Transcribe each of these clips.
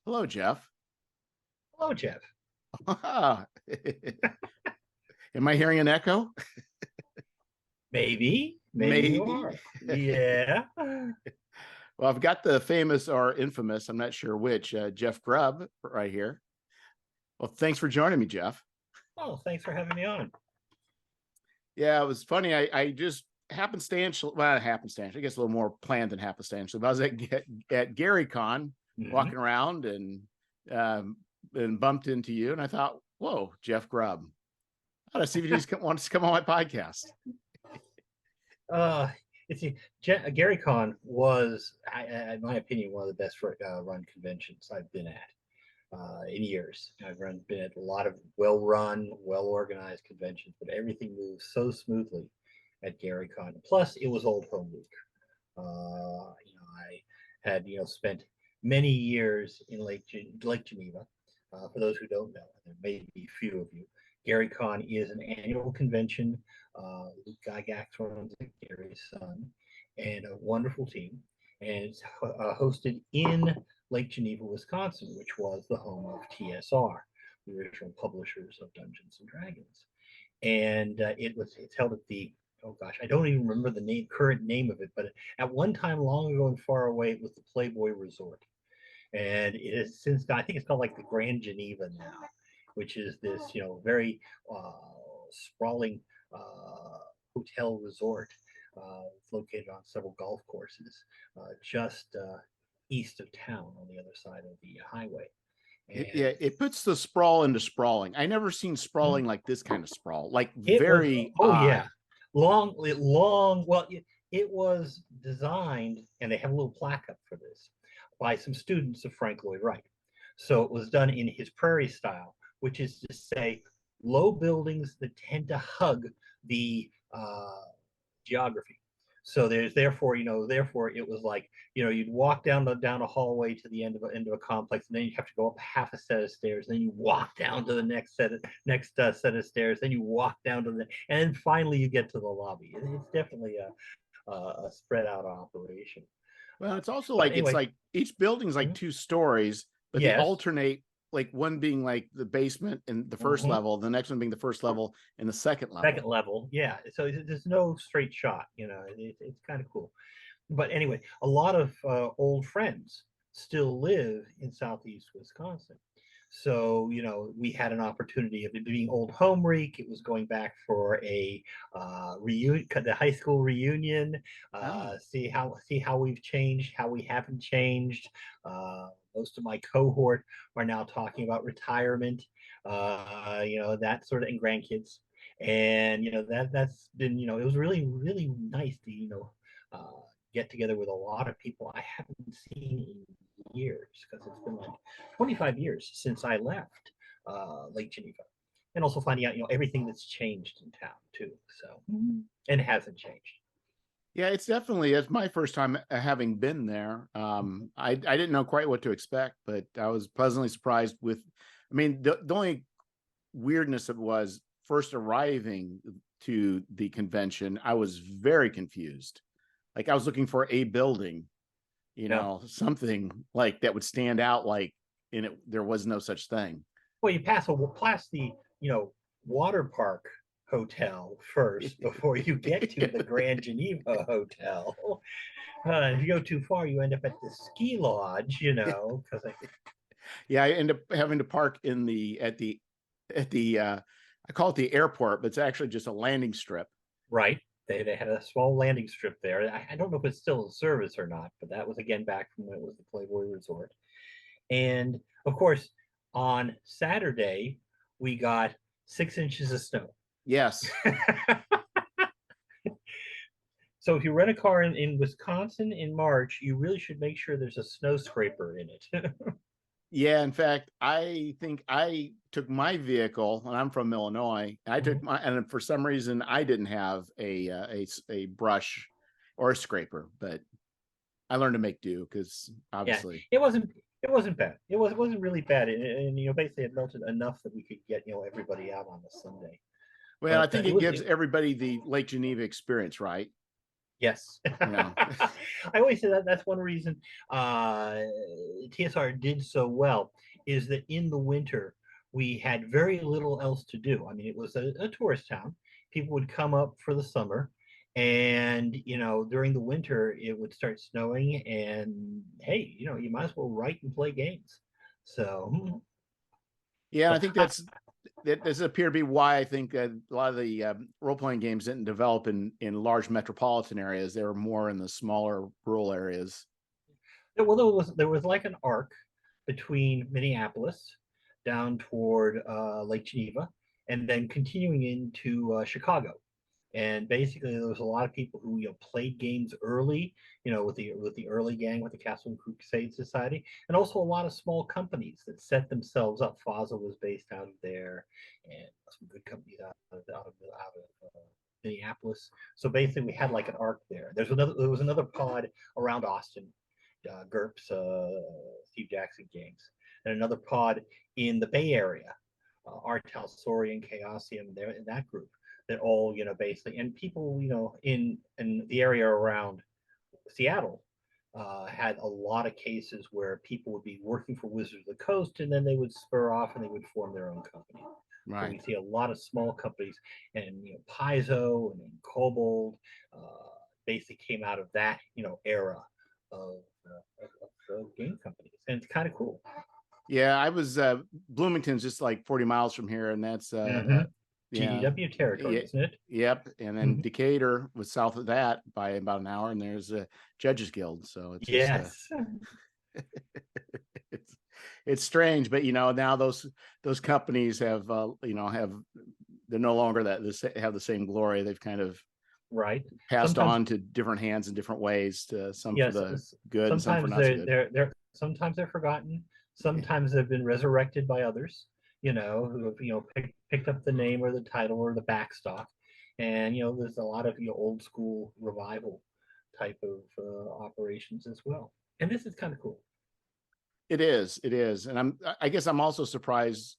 Hello, Jeff. Hello, Jeff. Am I hearing an echo? Maybe you Maybe. are. Yeah. Well, I've got the famous or infamous, I'm not sure which, Jeff Grubb right here. Well, thanks for joining me, Jeff. Oh, thanks for having me on. Yeah, it was funny. I just happenstance, well, happenstance, I guess a little more planned than happenstance. So I was at Gary Con Mhm. walking around um, and bumped into you. And I thought, whoa, Jeff Grubb. I ought to see if he just wants to come on my podcast. Uh, it's Gary Con was, in my opinion, one of the best run conventions I've been at in years. Been at a lot of well-run, well-organized conventions, but everything moves so smoothly at Gary Con. Plus, it was Old Home Week. I had spent many years in Lake Geneva. For those who don't know, there may be few of you. GaryCon is an annual convention. Luke Gygax runs it, Gary's son, and a wonderful team. And it's hosted in Lake Geneva, Wisconsin, which was the home of TSR, the original publishers of Dungeons and Dragons. And it's held at the, oh gosh, I don't even remember the current name of it, but at one time long ago and far away, it was the Playboy Resort, and it has since I think it's called like the Grand Geneva now, which is this very sprawling hotel resort. It's located on several golf courses, just east of town on the other side of the highway. Yeah, And it puts the sprawl into sprawling. I never seen mm, sprawling like this kind of sprawl, like it was, very oh odd. yeah, long. Well, it was designed, and they have a little plaque up for this, by some students of Frank Lloyd Wright. So it was done in his prairie style, which is to say, low buildings that tend to hug the geography. So there's therefore it was like you'd walk down a hallway to the end of a complex, and then you have to go up half a set of stairs, then you walk down to the next set of stairs, then you walk down to the and then finally you get to the lobby. It's definitely a spread out operation. Well, it's also But like it's anyway, like each building's like mhm, two stories, but they yes, alternate, like one being like the basement and the first mhm, level, the next one being the first level and the second second level. level, yeah. So there's no straight shot. It's kind of cool. But anyway, a lot of old friends still live in southeast Wisconsin. So, we had an opportunity of it being Old Home Week. It was going back for a reunion, the high school reunion. Oh, See how we've changed, how we haven't changed. Most of my cohort are now talking about retirement. That sort of, and grandkids. And that's been, it was really really nice to get together with a lot of people I haven't seen in years, because it's been like 25 years since I left Lake Geneva, and also finding out everything that's changed in town too. So, and it hasn't changed. yeah, it's my first time having been there. I didn't know quite what to expect, but I was pleasantly surprised with. I mean, the only weirdness of it was first arriving to the convention. I was very confused. Like I was looking for a building, Yeah. something like that would stand out. Like in it, there was no such thing. Well, you pass the water park hotel first before you get to the Grand Geneva Hotel. If you go too far, you end up at the ski lodge, because Yeah, I end up having to park in the at the I call it the airport, but it's actually just a landing strip. right. They had a small landing strip there. I don't know if it's still in service or not, but that was again back from when it was the Playboy Resort. And of course, on Saturday, we got 6 inches of snow. Yes. So if you rent a car in Wisconsin in March, you really should make sure there's a snow scraper in it. Yeah, in fact, I think I took my vehicle, and I'm from Illinois. I took Mhm. my, and for some reason, I didn't have a brush or a scraper, but I learned to make do because Yeah, obviously, it wasn't bad. It wasn't really bad, and basically it melted enough that we could get everybody out on a Sunday. well, I But think it it was gives everybody the Lake Geneva experience, right? Yes. You know, I always say that that's one reason TSR did so well is that in the winter we had very little else to do. I mean, it was a tourist town. People would come up for the summer, and during the winter it would start snowing, and hey, you might as well write and play games. So, yeah, so I think that does appear to be why I think a lot of the role playing games didn't develop in large metropolitan areas. They were more in the smaller rural areas. well, there was like an arc between Minneapolis down toward Lake Geneva, and then continuing into Chicago. And basically, there was a lot of people who played games early, with the early gang with the Castle and Crusade Society, and also a lot of small companies that set themselves up. Faza was based out of there, and some good companies out of Minneapolis. So basically, we had like an arc there. There was another pod around Austin, GURPS, Steve Jackson Games, and another pod in the Bay Area, Art Talsorian, Chaosium, there in that group that all basically, and people in the area around Seattle had a lot of cases where people would be working for Wizards of the Coast, and then they would spur off and they would form their own company. So we Right. see a lot of small companies, and Paizo and Kobold basically came out of that era of, of game companies, and it's kind of cool. Yeah, I was Bloomington's just like 40 miles from here, and that's Mm-hmm. yeah. GDW territory, Yeah, isn't it? yep. And then Mm-hmm. Decatur was south of that by about an hour, and there's a Judges Guild. So it's just Yes. it's it's strange, but now those companies have have they're no longer have the same glory. They've kind of Right. passed Sometimes, on to different hands in different ways, to some for yes. the good and some for Sometimes not so they're good. they're sometimes they're forgotten. Sometimes they've been resurrected by others. Who have picked up the name or the title or the backstock, and there's a lot of old school revival type of operations as well. And this is kind of cool. It is, and I guess I'm also surprised,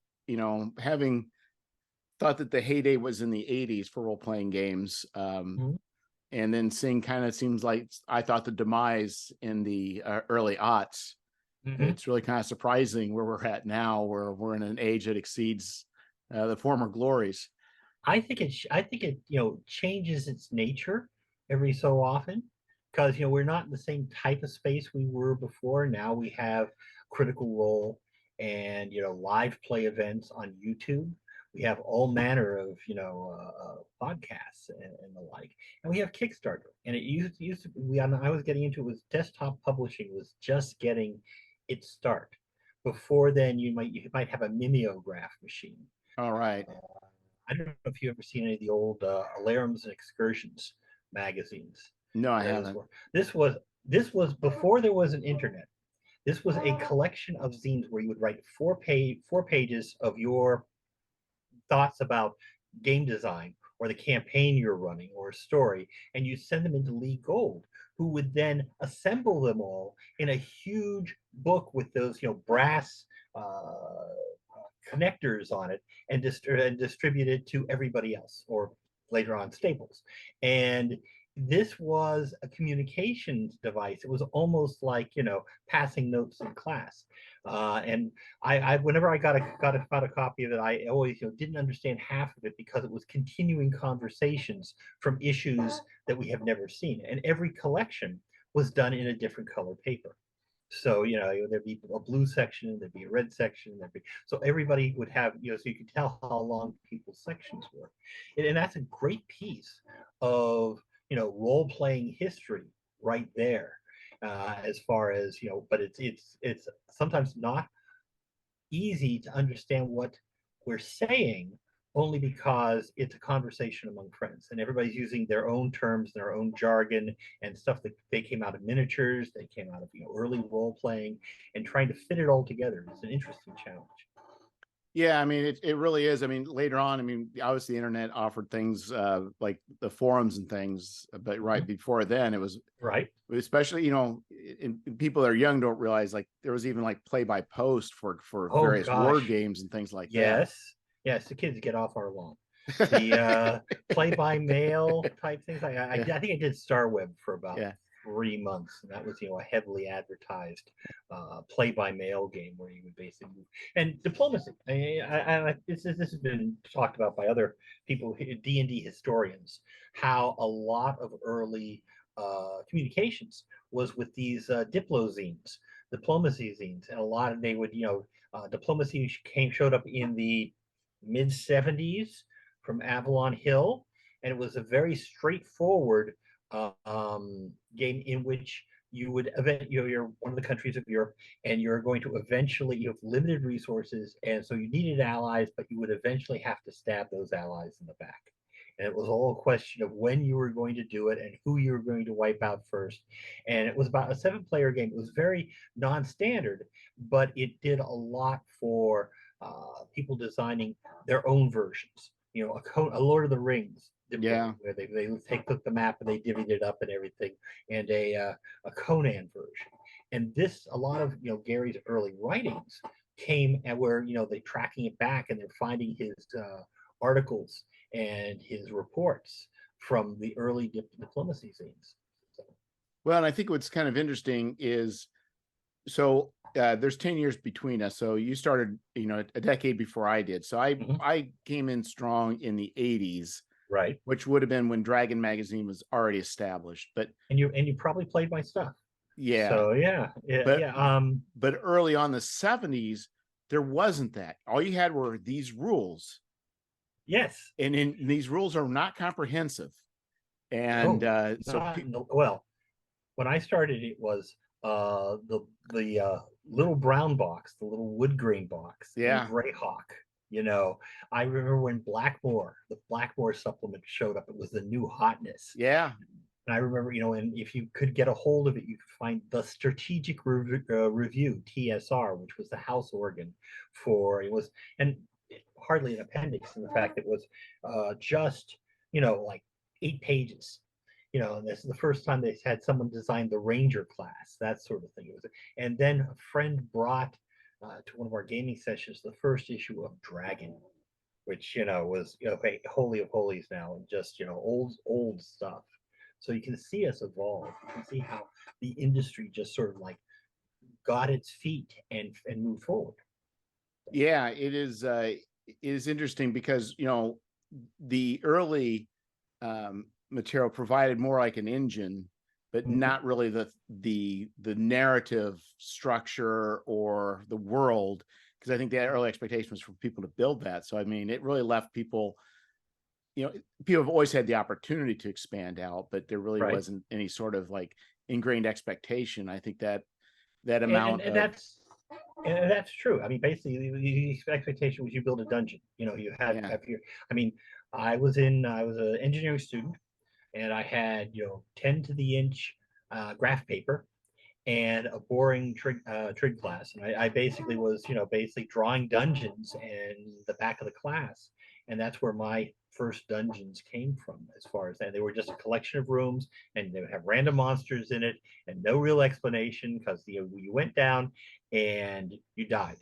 having thought that the heyday was in the '80s for role playing games, Mhm. and then seeing kind of seems like I thought the demise in the early aughts. Mhm. It's really kind of surprising where we're at now, where we're in an age that exceeds the former glories. I think it changes its nature every so often, because we're not in the same type of space we were before. Now we have Critical Role and live play events on YouTube. We have all manner of podcasts and the like, and we have Kickstarter. And it used to when I was getting into it, was desktop publishing was just getting its start. Before then, you might have a mimeograph machine. All right. I don't know if you've ever seen any of the old Alarms and Excursions magazines. No, I That is haven't. this was before there was an internet. This was a collection of zines where you would write four pages of your thoughts about game design or the campaign you're running or a story, and you send them into Lee Gold, who would then assemble them all in a huge book with those brass connectors on it, and distribute it to everybody else, or later on Staples. And this was a communications device. It was almost like passing notes in class. And whenever I got a copy of it, I always didn't understand half of it, because it was continuing conversations from issues that we have never seen, and every collection was done in a different color paper. So there'd be a blue section, there'd be a red section, so everybody would have so you could tell how long people's sections were, and that's a great piece of role playing history right there. As far as but it's sometimes not easy to understand what we're saying, only because it's a conversation among friends, and everybody's using their own terms, their own jargon, and stuff that they came out of miniatures, they came out of early role playing, and trying to fit it all together is an interesting challenge. Yeah, I mean, it really is. I mean, later on, I mean, obviously the internet offered things like the forums and things, but right Mhm. before then, it was Right. especially, people that are young don't realize, like, there was even like play by post for Oh various word gosh. games and things like that. Yes. Yes, the kids get off our lawn. the play by mail type things. I think I did Star Web for about Yeah. 3 months, and that was a heavily advertised play by mail game where you would basically move. And diplomacy. This has been talked about by other people, D&D historians, how a lot of early communications was with these diplozines, diplomacy zines, and a lot of they would diplomacy showed up in the mid 70s from Avalon Hill, and it was a very straightforward game in which you would you're one of the countries of Europe, and you're going to eventually you have limited resources, and so you needed allies, but you would eventually have to stab those allies in the back. And it was all a question of when you were going to do it and who you were going to wipe out first. And it was about a 7-player game. It was very non-standard, but it did a lot for people designing their own versions. A Lord of the Rings, Yeah. where they took the map and they divvied it up and everything, and a Conan version. And this, a lot of Gary's early writings came at where they're tracking it back and they're finding his articles and his reports from the early diplomacy scenes. So. Well, and I think what's kind of interesting is, so there's 10 years between us. So you started, a decade before I did. So I came in strong in the 80s, right? Which would have been when Dragon Magazine was already established. But you probably played my stuff. Yeah. So yeah. But early on the 70s, there wasn't that. All you had were these rules. Yes. And these rules are not comprehensive. And well, when I started, it was the little brown box, the little wood grain box, yeah, Greyhawk. I remember when the Blackmore supplement showed up. It was the new hotness. Yeah. And I remember, and if you could get a hold of it, you could find the Strategic Review, TSR, which was the house organ for it was, and hardly an appendix. In the fact it was just, like 8 pages. And this is the first time they had someone design the Ranger class, that sort of thing. It was, and then a friend brought to one of our gaming sessions the first issue of Dragon, which was holy of holies now, and just old stuff. So you can see us evolve. You can see how the industry just sort of like got its feet and moved forward. Yeah, it is interesting because the early material provided more like an engine, but not really the narrative structure or the world, because I think the early expectation was for people to build that. So I mean, it really left people, people have always had the opportunity to expand out, but there really wasn't any sort of like ingrained expectation. I think that amount and that's true. I mean, basically, the expectation was you build a dungeon. You have your. I mean, I was an engineering student, and I had 10 to the inch graph paper and a boring trig class, and I basically was basically drawing dungeons in the back of the class, and that's where my first dungeons came from. As far as that, they were just a collection of rooms, and they would have random monsters in it, and no real explanation, because you went down and you died.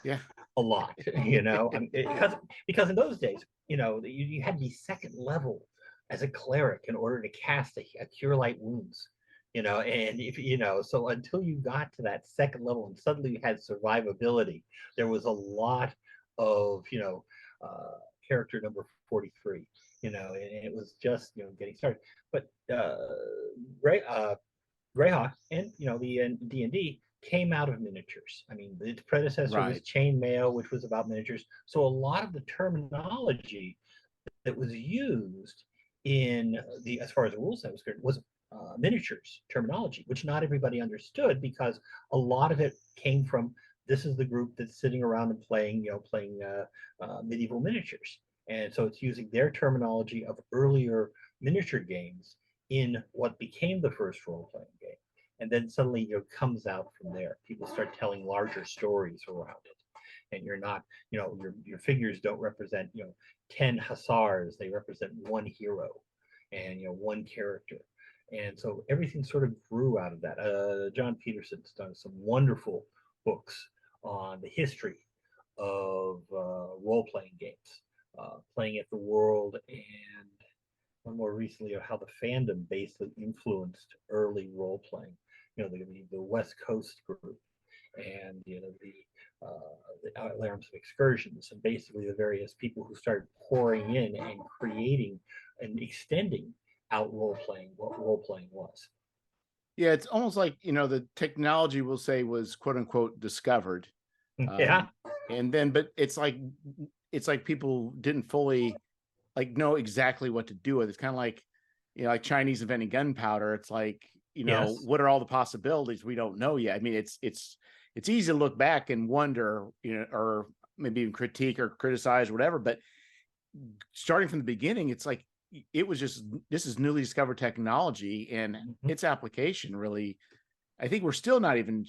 Yeah, a lot. Because in those days, you had to be second level as a cleric in order to cast a cure light wounds. And if so until you got to that second level and suddenly you had survivability, there was a lot of character number 43, and it was just getting started. But Greyhawk and the D&D came out of miniatures. I mean, its predecessor was Chainmail, which was about miniatures. So a lot of the terminology that was used in as far as the rule set was concerned, was miniatures terminology, which not everybody understood, because a lot of it came from, this is the group that's sitting around and playing medieval miniatures. And so it's using their terminology of earlier miniature games in what became the first role-playing game. And then suddenly comes out from there. People start telling larger stories around it. And you're not, your figures don't represent 10 hussars, they represent one hero and one character. And so everything sort of grew out of that. John Peterson's done some wonderful books on the history of role-playing games, playing at the World, and one more recently of how the fandom basically influenced early role playing. The West Coast group, and the Outlands of Excursions, and basically the various people who started pouring in and creating and extending out role playing, what role playing was. Yeah, it's almost like, the technology we'll say was quote unquote discovered. Yeah. And then, but it's like people didn't fully like know exactly what to do with it. It's kind of like, like Chinese inventing gunpowder. It's like, Yes. what are all the possibilities? We don't know yet. I mean, it's easy to look back and wonder, or maybe even critique or criticize or whatever. But starting from the beginning, it's like it was just, this is newly discovered technology, and its application really, I think we're still not even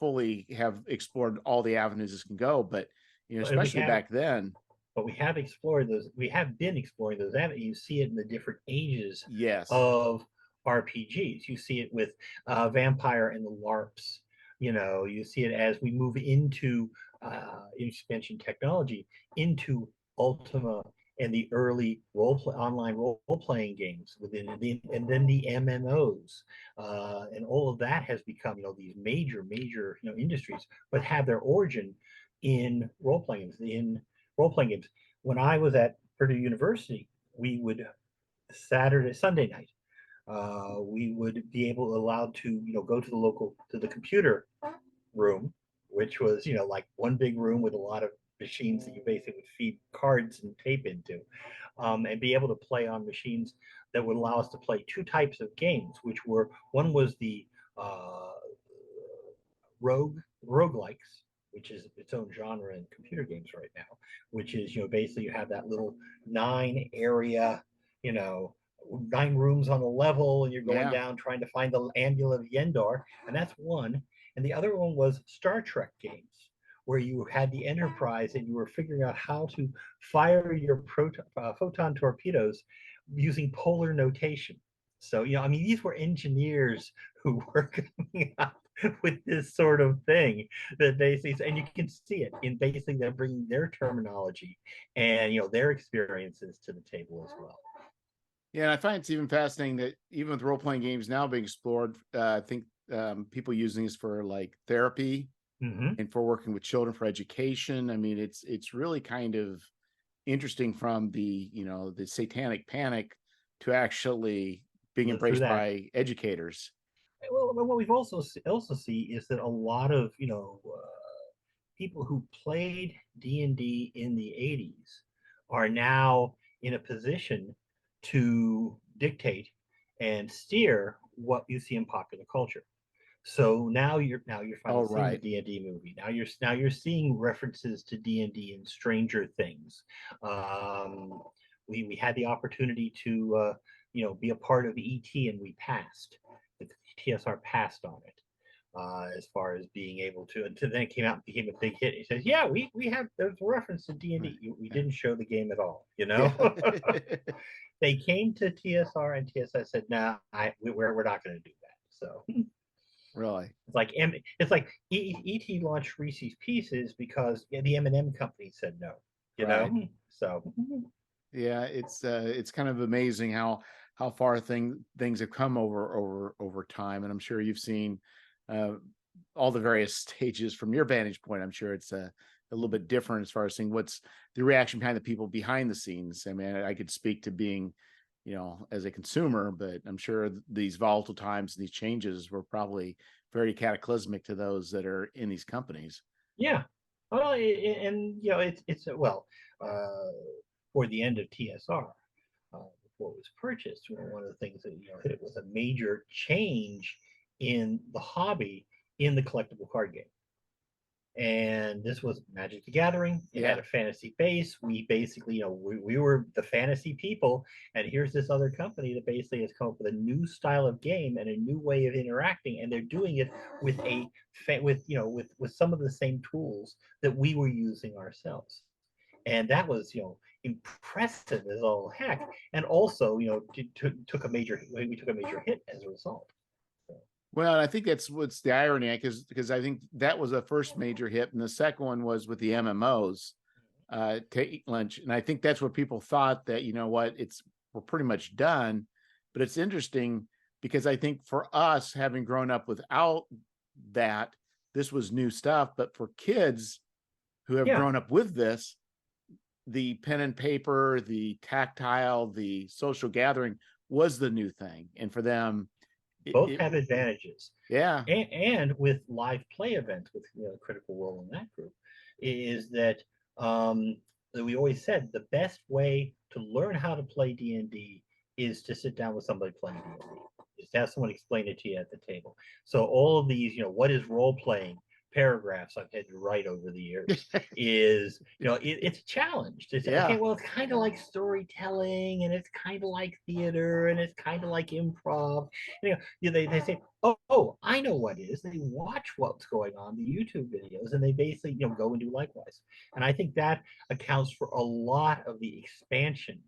fully have explored all the avenues this can go, but especially back then. But we have explored those. We have been exploring those avenues. You see it in the different ages Yes. of RPGs. You see it with Vampire and the LARPs. You see it as we move into expansion technology, into Ultima and the early online role playing games and then the MMOs, and all of that has become these major industries, but have their origin in role playing games. When I was at Purdue University, we would Sunday night, we would be allowed to go to the computer room, which was like one big room with a lot of machines that you basically would feed cards and tape into, and be able to play on machines that would allow us to play two types of games, which were one was the roguelikes, which is its own genre in computer games right now, which is basically you have that little 9 area, you know 9 rooms on a level, and you're going down trying to find the amulet of Yendor, and that's one. And the other one was Star Trek games, where you had the Enterprise and you were figuring out how to fire your photon torpedoes using polar notation. So, I mean, these were engineers who were coming up with this sort of thing that basically, and you can see it in basically they're bringing their terminology and their experiences to the table as well. Yeah, and I find it's even fascinating that even with role-playing games now being explored, I think people using this for like therapy and for working with children for education. I mean, it's really kind of interesting from the the satanic panic to actually being embraced by educators. Well, what we've also see is that a lot of people who played D&D in the 80s are now in a position to dictate and steer what you see in popular culture. So now you're finally seeing the D&D movie. Now you're seeing references to D&D and Stranger Things. We had the opportunity to be a part of ET, and we passed. The TSR passed on it. As far as being able to, and then it came out and became a big hit. He says, "Yeah, we have there's a reference to D&D. We didn't show the game at all, Yeah. They came to TSR, and TSR said, "Nah, we're not going to do that." So really, it's like ET launched Reese's Pieces because the M&M company said no. So yeah, it's kind of amazing how far things have come over time, and I'm sure you've seen all the various stages from your vantage point. I'm sure it's a little bit different as far as seeing what's the reaction behind the people behind the scenes. I mean, I could speak to being, as a consumer, but I'm sure these volatile times and these changes were probably very cataclysmic to those that are in these companies. Yeah. Well, and it's well, for the end of TSR, before it was purchased, one of the things that hit it was a major change in the hobby in the collectible card game. And this was Magic the Gathering. It had a fantasy base. We basically, we were the fantasy people, and here's this other company that basically has come up with a new style of game and a new way of interacting, and they're doing it with with some of the same tools that we were using ourselves. And that was impressive as all heck, and also took a major hit as a result. Well, I think that's what's the irony, because I think that was the first major hit, and the second one was with the MMOs. to eat lunch. And I think that's what people thought, that, you know what, we're pretty much done. But it's interesting because I think for us, having grown up without that, this was new stuff. But for kids who have Yeah, grown up with this, the pen and paper, the tactile, the social gathering was the new thing. And for them, both have advantages. yeah. And with live play events, with a critical role in that group, is that that we always said the best way to learn how to play D&D is to sit down with somebody playing D&D. Just have someone explain it to you at the table. So all of these, what is role playing paragraphs I've had to write over the years is, it's a challenge to say, okay, Yeah. well, it's kind of like storytelling, and it's kind of like theater, and it's kind of like improv. They say, oh, I know what it is. They watch what's going on, the YouTube videos, and they basically, go and do likewise. And I think that accounts for a lot of the expansion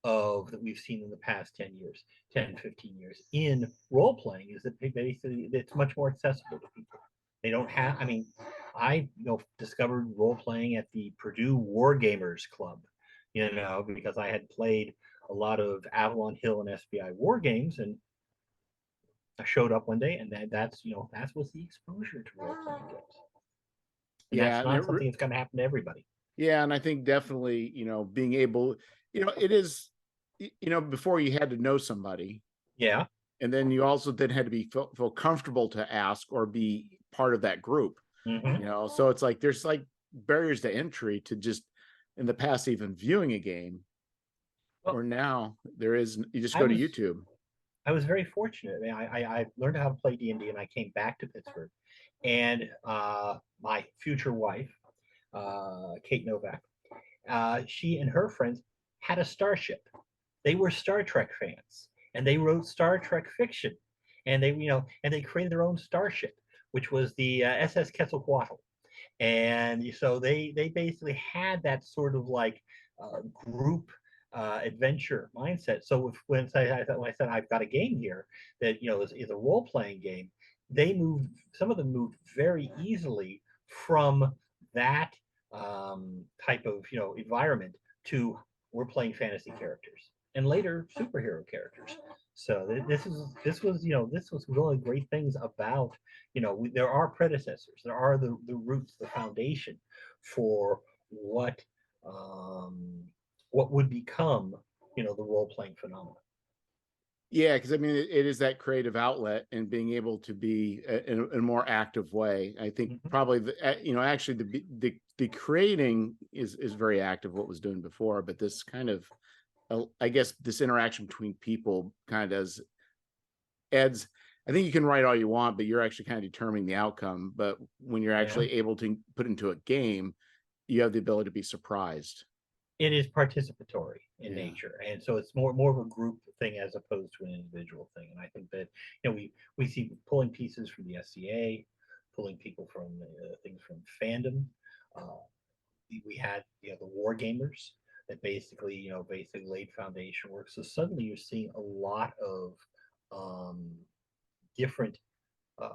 of that we've seen in the past 10 years, 10, 15 years in role playing, is that basically it's much more accessible to people. They don't have, I mean, I discovered role playing at the Purdue War Gamers Club, because I had played a lot of Avalon Hill and SBI war games, and I showed up one day, and that was the exposure to role playing games. And Yeah. that's not something that's going to happen to everybody. Yeah. And I think definitely, being able, it is, before you had to know somebody. Yeah. And then you also then had to feel comfortable to ask or be part of that group. Mm-hmm. So it's like there's like barriers to entry to just in the past even viewing a game. Well, or now there is, you just I go to was YouTube. I was very fortunate. I mean, I learned how to play D&D, and I came back to Pittsburgh, and my future wife, Kate Novak, she and her friends had a starship. They were Star Trek fans, and they wrote Star Trek fiction, and they created their own starship, which was the SS Quetzalcoatl. And so they basically had that sort of like group adventure mindset. So when I said I've got a game here that is a role playing game, some of them moved very easily from that type of environment to we're playing fantasy characters, and later superhero characters. So this was really great things about there are predecessors, there are the roots, the foundation for um, what would become the role playing phenomenon. Yeah, because I mean, it is that creative outlet and being able to be in a more active way. I think Mm-hmm. probably actually the creating is very active, what was doing before, but this kind of I guess this interaction between people kind of adds. I think you can write all you want, but you're actually kind of determining the outcome. But when you're actually able to put into a game, you have the ability to be surprised. It is participatory in nature, and so it's more of a group thing as opposed to an individual thing. And I think that we see pulling pieces from the SCA, pulling people from things from fandom. Uh, we had the war gamers that basically laid foundation work. So suddenly you're seeing a lot of different uh,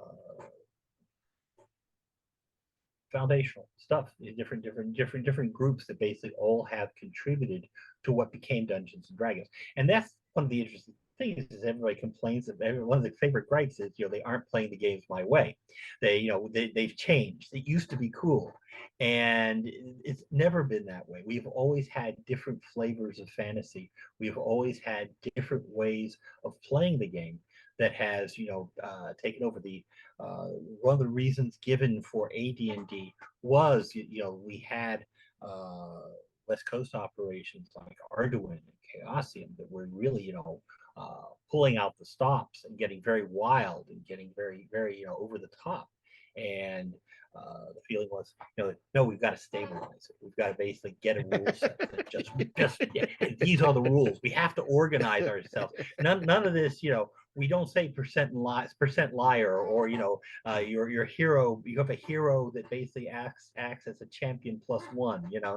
foundational stuff, different groups that basically all have contributed to what became Dungeons and Dragons. And that's one of the interesting things is everybody complains that one of the favorite gripes is they aren't playing the games my way. They've changed. It used to be cool, and it's never been that way. We've always had different flavors of fantasy. We've always had different ways of playing the game that has taken over. One of the reasons given for AD&D was we had West Coast operations like Arduin and Chaosium that were really pulling out the stops and getting very wild and getting very very over the top. And the feeling was, no, we've got to stabilize it. We've got to basically get a rule set that just yeah, these are the rules. We have to organize ourselves. None of this, we don't say percent liar, or your hero. You have a hero that basically acts as a champion +1.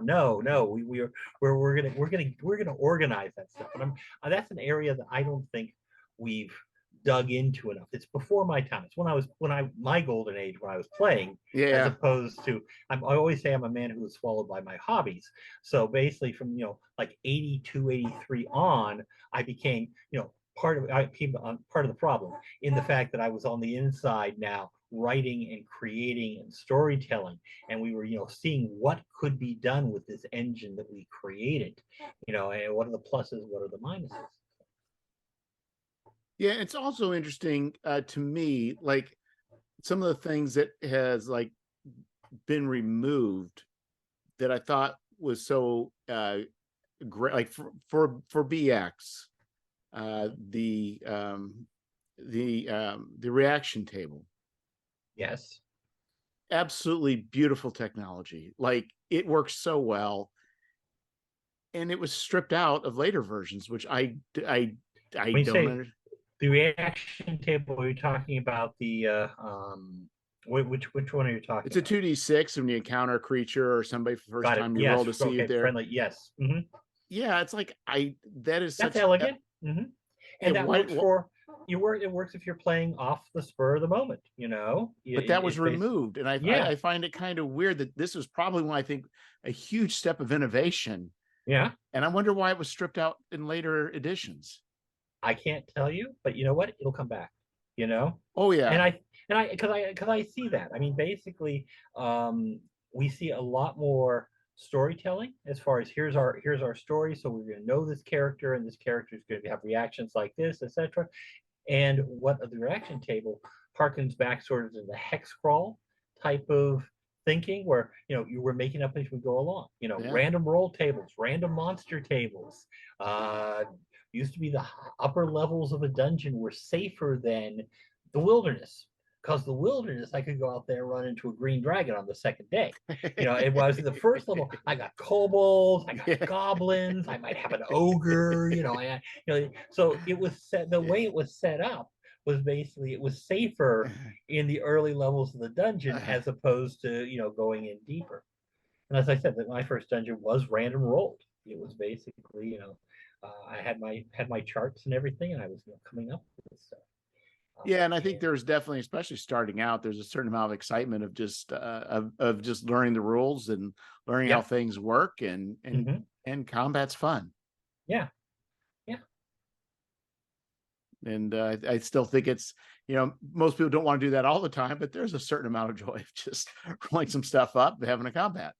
No, we're gonna organize that stuff. And that's an area that I don't think we've dug into enough. It's before my time. It's my golden age when I was playing, as Yeah. opposed to I always say I'm a man who was swallowed by my hobbies. So basically, from like 82, 83 on, I became I became part of the problem in the fact that I was on the inside now, writing and creating and storytelling, and we were seeing what could be done with this engine that we created, and what are the pluses, what are the minuses. Yeah, it's also interesting to me, like some of the things that has like been removed that I thought was so great, like for BX, the reaction table. Yes. Absolutely beautiful technology. Like it works so well, and it was stripped out of later versions, which I When you don't say understand. the reaction table, are you talking about the which one are you It's talking a about? 2d6, when you encounter a creature or somebody for the first Got it. time, you Yes. roll to see if Okay. they're, Friendly. Yes. yeah, it's like that is That's such elegant. yeah, And that what, works for you. It works if you're playing off the spur of the moment. but that was It's based. removed. And Yeah. I find it kind of weird that this was probably one, I think, a huge step of innovation. Yeah. And I wonder why it was stripped out in later editions. I can't tell you, but you know what? It'll come back. You know, Oh and yeah. because I see that. I mean, basically, we see a lot more storytelling as far as here's our story. So we're going to know this character, and this character is going to have reactions like this, etc. And what the reaction table harkens back sort of to the hex crawl type of thinking, where you were making up as we go along. Yeah. Random roll tables, random monster tables. Uh, Used to be the upper levels of a dungeon were safer than the wilderness, because the wilderness, I could go out there and run into a green dragon on the second day. It was the first level. I got kobolds, I got Yeah. goblins, I might have an ogre. So it was the way it was set up was basically it was safer in the early levels of the dungeon, as opposed to going in deeper. And as I said, that my first dungeon was random rolled. It was basically I had my charts and everything, and I was coming up with stuff. Yeah, and I think And there's definitely, especially starting out, there's a certain amount of excitement of just of just learning the rules and learning how yeah, things work, and hmm and combat's fun. yeah, yeah. And I still think it's, most people don't want to do that all the time, but there's a certain amount of joy of just rolling some stuff up and having a combat.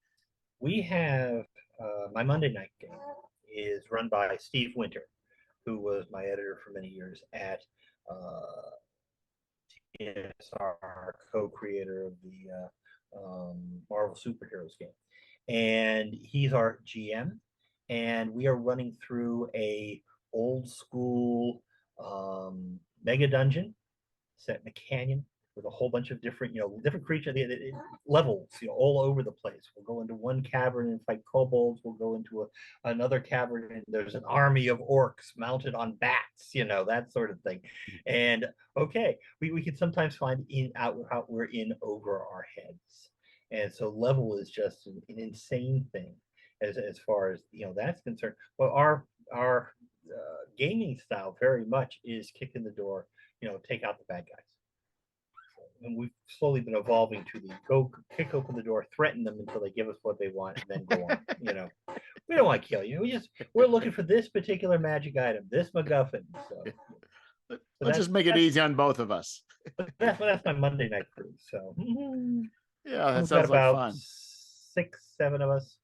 We have my Monday night game is run by Steve Winter, who was my editor for many years at TSR, co-creator of the Marvel Superheroes game, and he's our GM. And we are running through a old school mega dungeon set in a canyon with a whole bunch of different creatures, levels, all over the place. We'll go into one cavern and fight kobolds. We'll go into another cavern and there's an army of orcs mounted on bats, that sort of thing. And okay, we can sometimes find out we're in over our heads. And so level is just an insane thing as far as that's concerned. Well, our gaming style very much is kick in the door, take out the bad guys. And we've slowly been evolving to the go kick open the door, threaten them until they give us what they want, and then go on. We don't want to kill you. We're looking for this particular magic item, this MacGuffin. So Let's just make it easy on both of us. that's my Monday night crew. So Yeah, that we've got sounds like about fun. 6, 7 of us.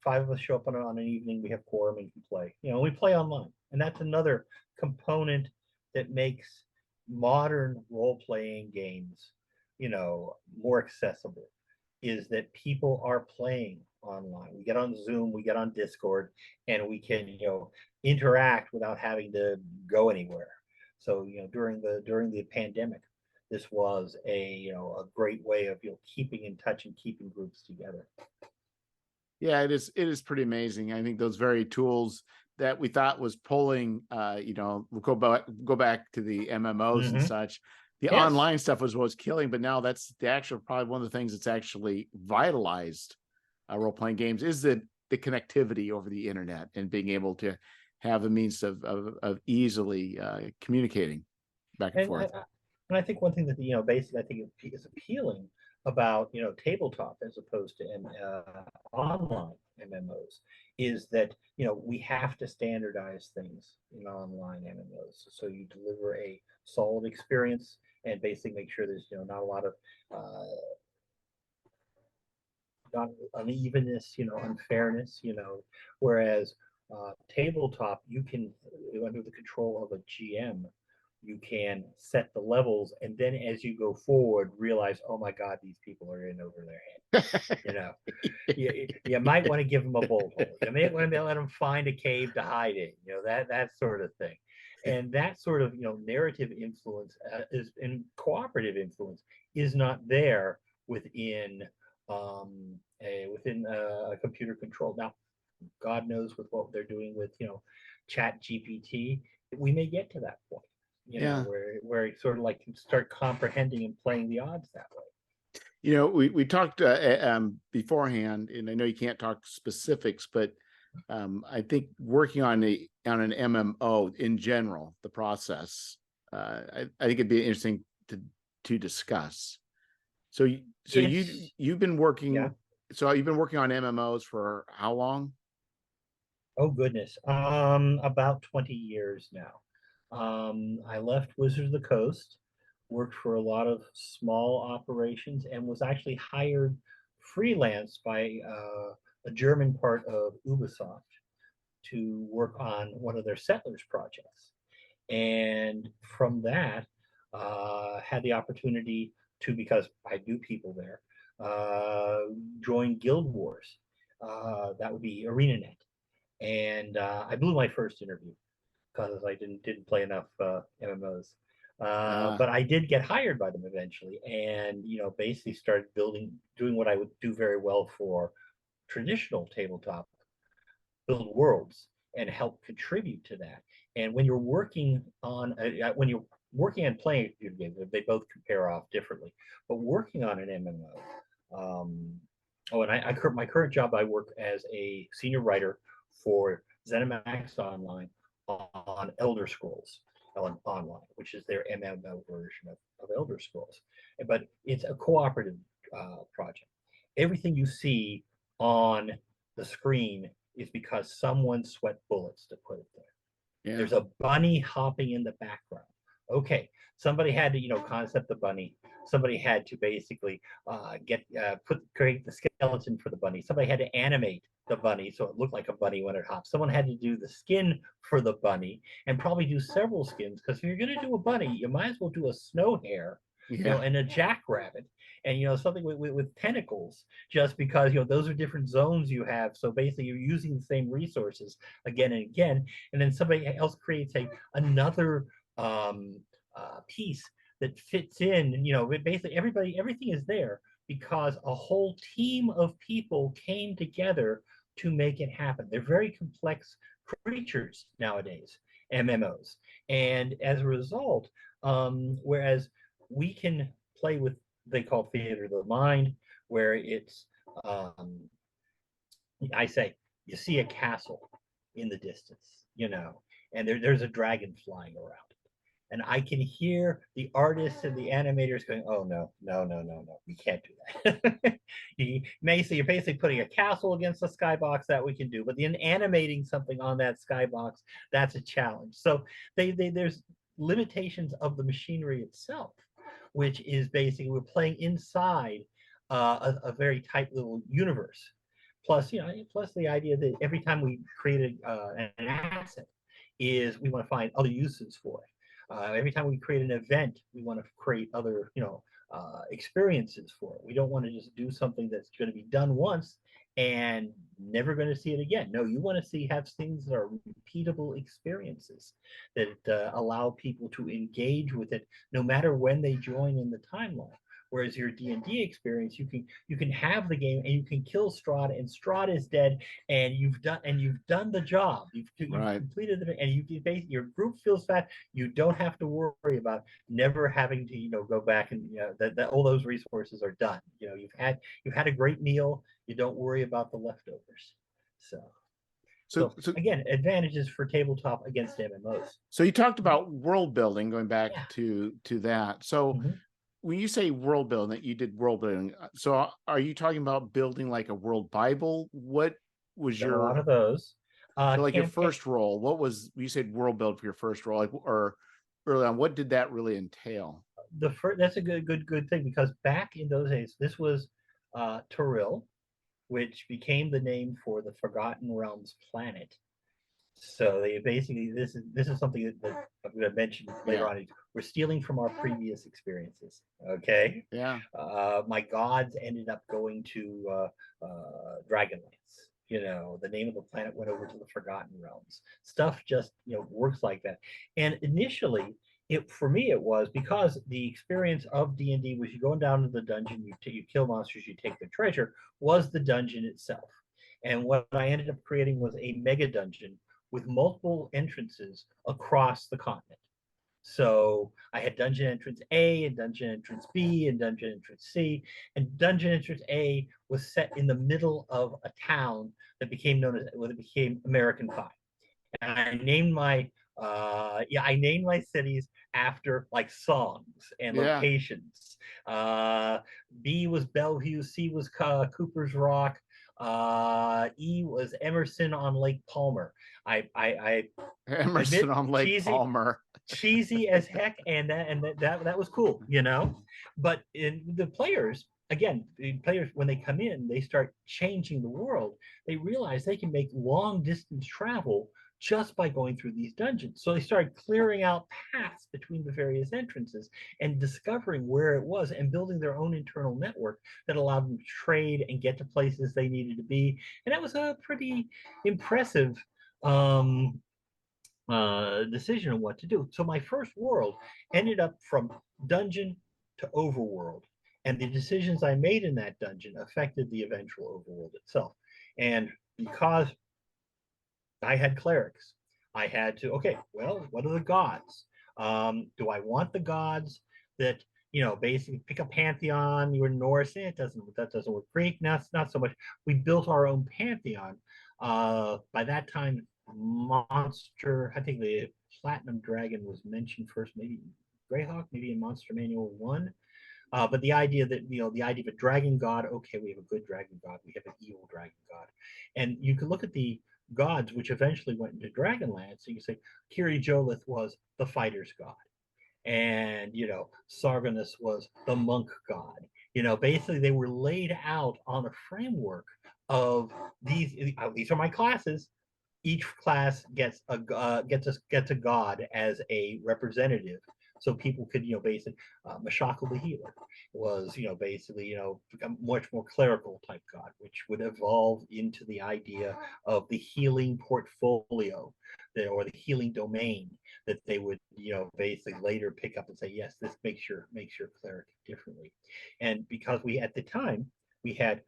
5 of us show up on an evening. We have quorum and can play. We play online, and that's another component that makes modern role-playing games, more accessible. Is that people are playing online. We get on Zoom, we get on Discord, and we can interact without having to go anywhere. So during the pandemic, this was a great way of keeping in touch and keeping groups together. Yeah, it is pretty amazing. I think those very tools that we thought was pulling, we'll go back to the MMOs and such. The Yes. online stuff was what's killing, but now that's the actual, probably one of the things that's actually vitalized role-playing games is the connectivity over the internet and being able to have a means of easily communicating. back and And forth. I think one thing that basically I think is appealing about tabletop as opposed to online MMOs is that we have to standardize things in online MMOs, so you deliver a solid experience and basically make sure there's not a lot of not unevenness, unfairness, whereas tabletop, you can, under the control of a GM, you can set the levels, and then as you go forward, realize, oh my God, these people are in over their head. You might want to give them a bolt hole. You may want to let them find a cave to hide in. That sort of thing, and that sort of narrative influence is and cooperative influence is not there within a computer control. Now, God knows with what they're doing with Chat GPT, we may get to that point, Yeah. where it sort of like can start comprehending and playing the odds that way. We talked beforehand, and I know you can't talk specifics, but I think working on an MMO in general, the process, I think it'd be interesting to discuss. So you've been working. Yeah. So you've been working on MMOs for how long? Oh goodness, about 20 years now. I left Wizards of the Coast, worked for a lot of small operations, and was actually hired freelance by a German part of Ubisoft to work on one of their Settlers projects. And from that, had the opportunity to, because I knew people there, join Guild Wars. That would be ArenaNet, and I blew my first interview because I didn't play enough MMOs. But I did get hired by them eventually, and basically started doing what I would do very well for traditional tabletop, build worlds and help contribute to that. And when you're working on playing a computer game, they both compare off differently. But working on an MMO, my current job, I work as a senior writer for ZeniMax Online on Elder Scrolls Online, which is their MMO version of Elder Scrolls. But it's a cooperative project. Everything you see on the screen is because someone sweat bullets to put it there. Yeah. There's a bunny hopping in the background. Okay, somebody had to concept the bunny. Somebody had to basically create the skeleton for the bunny. Somebody had to animate the bunny so it looked like a bunny when it hops. Someone had to do the skin for the bunny and probably do several skins, because if you're going to do a bunny, you might as well do a snow hare, and a jackrabbit, and something with tentacles, just because those are different zones you have. So basically, you're using the same resources again and again, and then somebody else creates another piece that fits in. Basically everything is there because a whole team of people came together to make it happen. They're very complex creatures nowadays, MMOs, and as a result, whereas we can play with, they call theater of the mind, where it's I say you see a castle in the distance, and there's a dragon flying around, and I can hear the artists and the animators going, "Oh no, we can't do that." You're basically putting a castle against a skybox, that we can do, but then animating something on that skybox, that's a challenge. So there's limitations of the machinery itself, which is basically we're playing inside a very tight little universe. Plus the idea that every time we create an asset, is we want to find other uses for it. Every time we create an event, we want to create other experiences for it. We don't want to just do something that's going to be done once and never going to see it again. No, you want to have things that are repeatable experiences that allow people to engage with it no matter when they join in the timeline. Whereas your D&D experience, you can have the game and you can kill Strahd, and Strahd is dead, and you've done the job. You've completed the, and your group feels fat. You don't have to worry about never having to go back, and that all those resources are done. You've had a great meal. You don't worry about the leftovers. So So, So so, again, advantages for tabletop against MMOs. so you talked about world building, going back Yeah. to that. So Mhm. when you say world building, that you did world building, so are you talking about building like a world Bible? What was Done a lot your, of those. so like your Campaign. first role? What was, you said world build for your first role, like, or early on, what did that really entail? The first, that's a good thing, because back in those days, this was Toril, which became the name for the Forgotten Realms planet. So they basically, this is something that I'm going to mention later Yeah, on. We're stealing from our previous experiences. Okay, yeah. my gods ended up going to Dragonlance. The name of the planet went over to the Forgotten Realms. Stuff just works like that. And initially, it for me it was because the experience of D&D was you going down to the dungeon, you kill monsters, you take their treasure, was the dungeon itself. And what I ended up creating was a mega dungeon with multiple entrances across the continent. So I had dungeon entrance A and dungeon entrance B and dungeon entrance C. And dungeon entrance A was set in the middle of a town that became known as, well, it became American Pie. And I named my cities after like songs and Yeah. locations. Uh, B was Bellevue, C was Cooper's Rock, E was Emerson on Lake Palmer. I Emerson admit, on Lake cheesy, Palmer. cheesy as heck, and that was cool. But in the players, again, the players when they come in, they start changing the world. They realize they can make long distance travel just by going through these dungeons. So they started clearing out paths between the various entrances and discovering where it was and building their own internal network that allowed them to trade and get to places they needed to be. And that was a pretty impressive um, decision on what to do. So my first world ended up from dungeon to overworld. And the decisions I made in that dungeon affected the eventual overworld itself. And because I had clerics, I had to, okay, well, what are the gods? Do I want the gods that, basically pick a pantheon? You're Norse, that doesn't work. Greek, not so much. We built our own pantheon. By that time, I think the Platinum Dragon was mentioned first, maybe Greyhawk, maybe in Monster Manual 1. But the idea of a dragon god, okay, we have a good dragon god, we have an evil dragon god. And you can look at the gods which eventually went into Dragonlance, so you can say Kiri Jolith was the fighter's god. And, Sargonus was the monk god. Basically they were laid out on a framework of these are my classes. Each class gets a god as a representative, so people could basically Mashakal the healer was basically become much more clerical type god, which would evolve into the idea of the healing portfolio or the healing domain that they would basically later pick up and say, yes, this makes your cleric differently. And because we at the time we had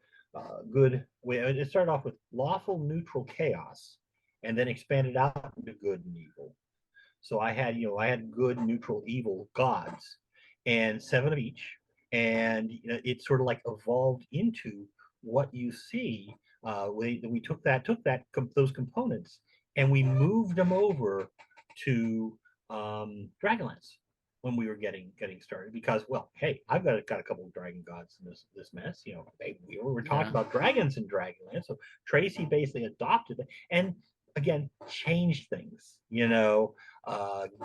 it started off with lawful neutral chaos and then expanded out into good and evil. So I had good, neutral, evil gods, and 7 of each, and it sort of like evolved into what you see. We took those components and we moved them over to Dragonlance when we were getting started, because, well, hey, I've got a couple of dragon gods in this mess. We were talking Yeah. about dragons in Dragonlance, so Tracy basically adopted it and again changed things.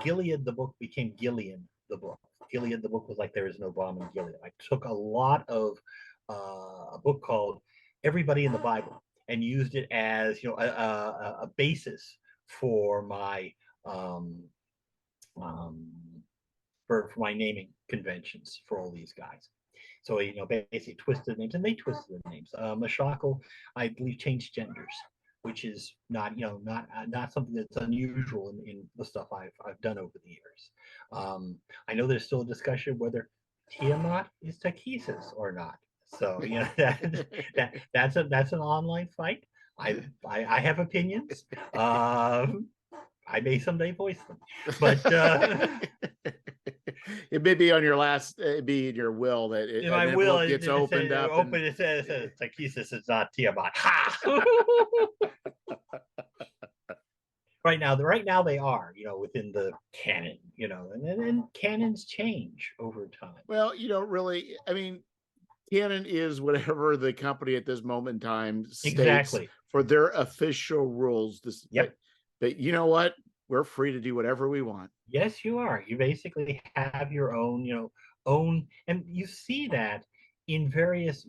Gilead the book became Gillian the book. Gilead the book was like there is no bomb in Gilead. I took a lot of a book called Everybody in the Bible and used it as a basis for my um, um, for my naming conventions for all these guys. So basically twisted names, and they twisted the names. Mashakal, I believe, changed genders, which is not something that's unusual in the stuff I've done over the years. I know there's still a discussion whether Tiamat is Takesis or not. So that's an online fight. I have opinions. I may someday voice them, but It may be on your last, it'd be in your will that in an my will, envelope gets opened up. it says Takesis is not Tiamat. Ha! right now they are, within the canon, and then canons change over time. Well, really, I mean, canon is whatever the company at this moment in time states Exactly. for their official rules. Yep. But you know what? We're free to do whatever we want. Yes, you are. You basically have your own, own, and you see that in various,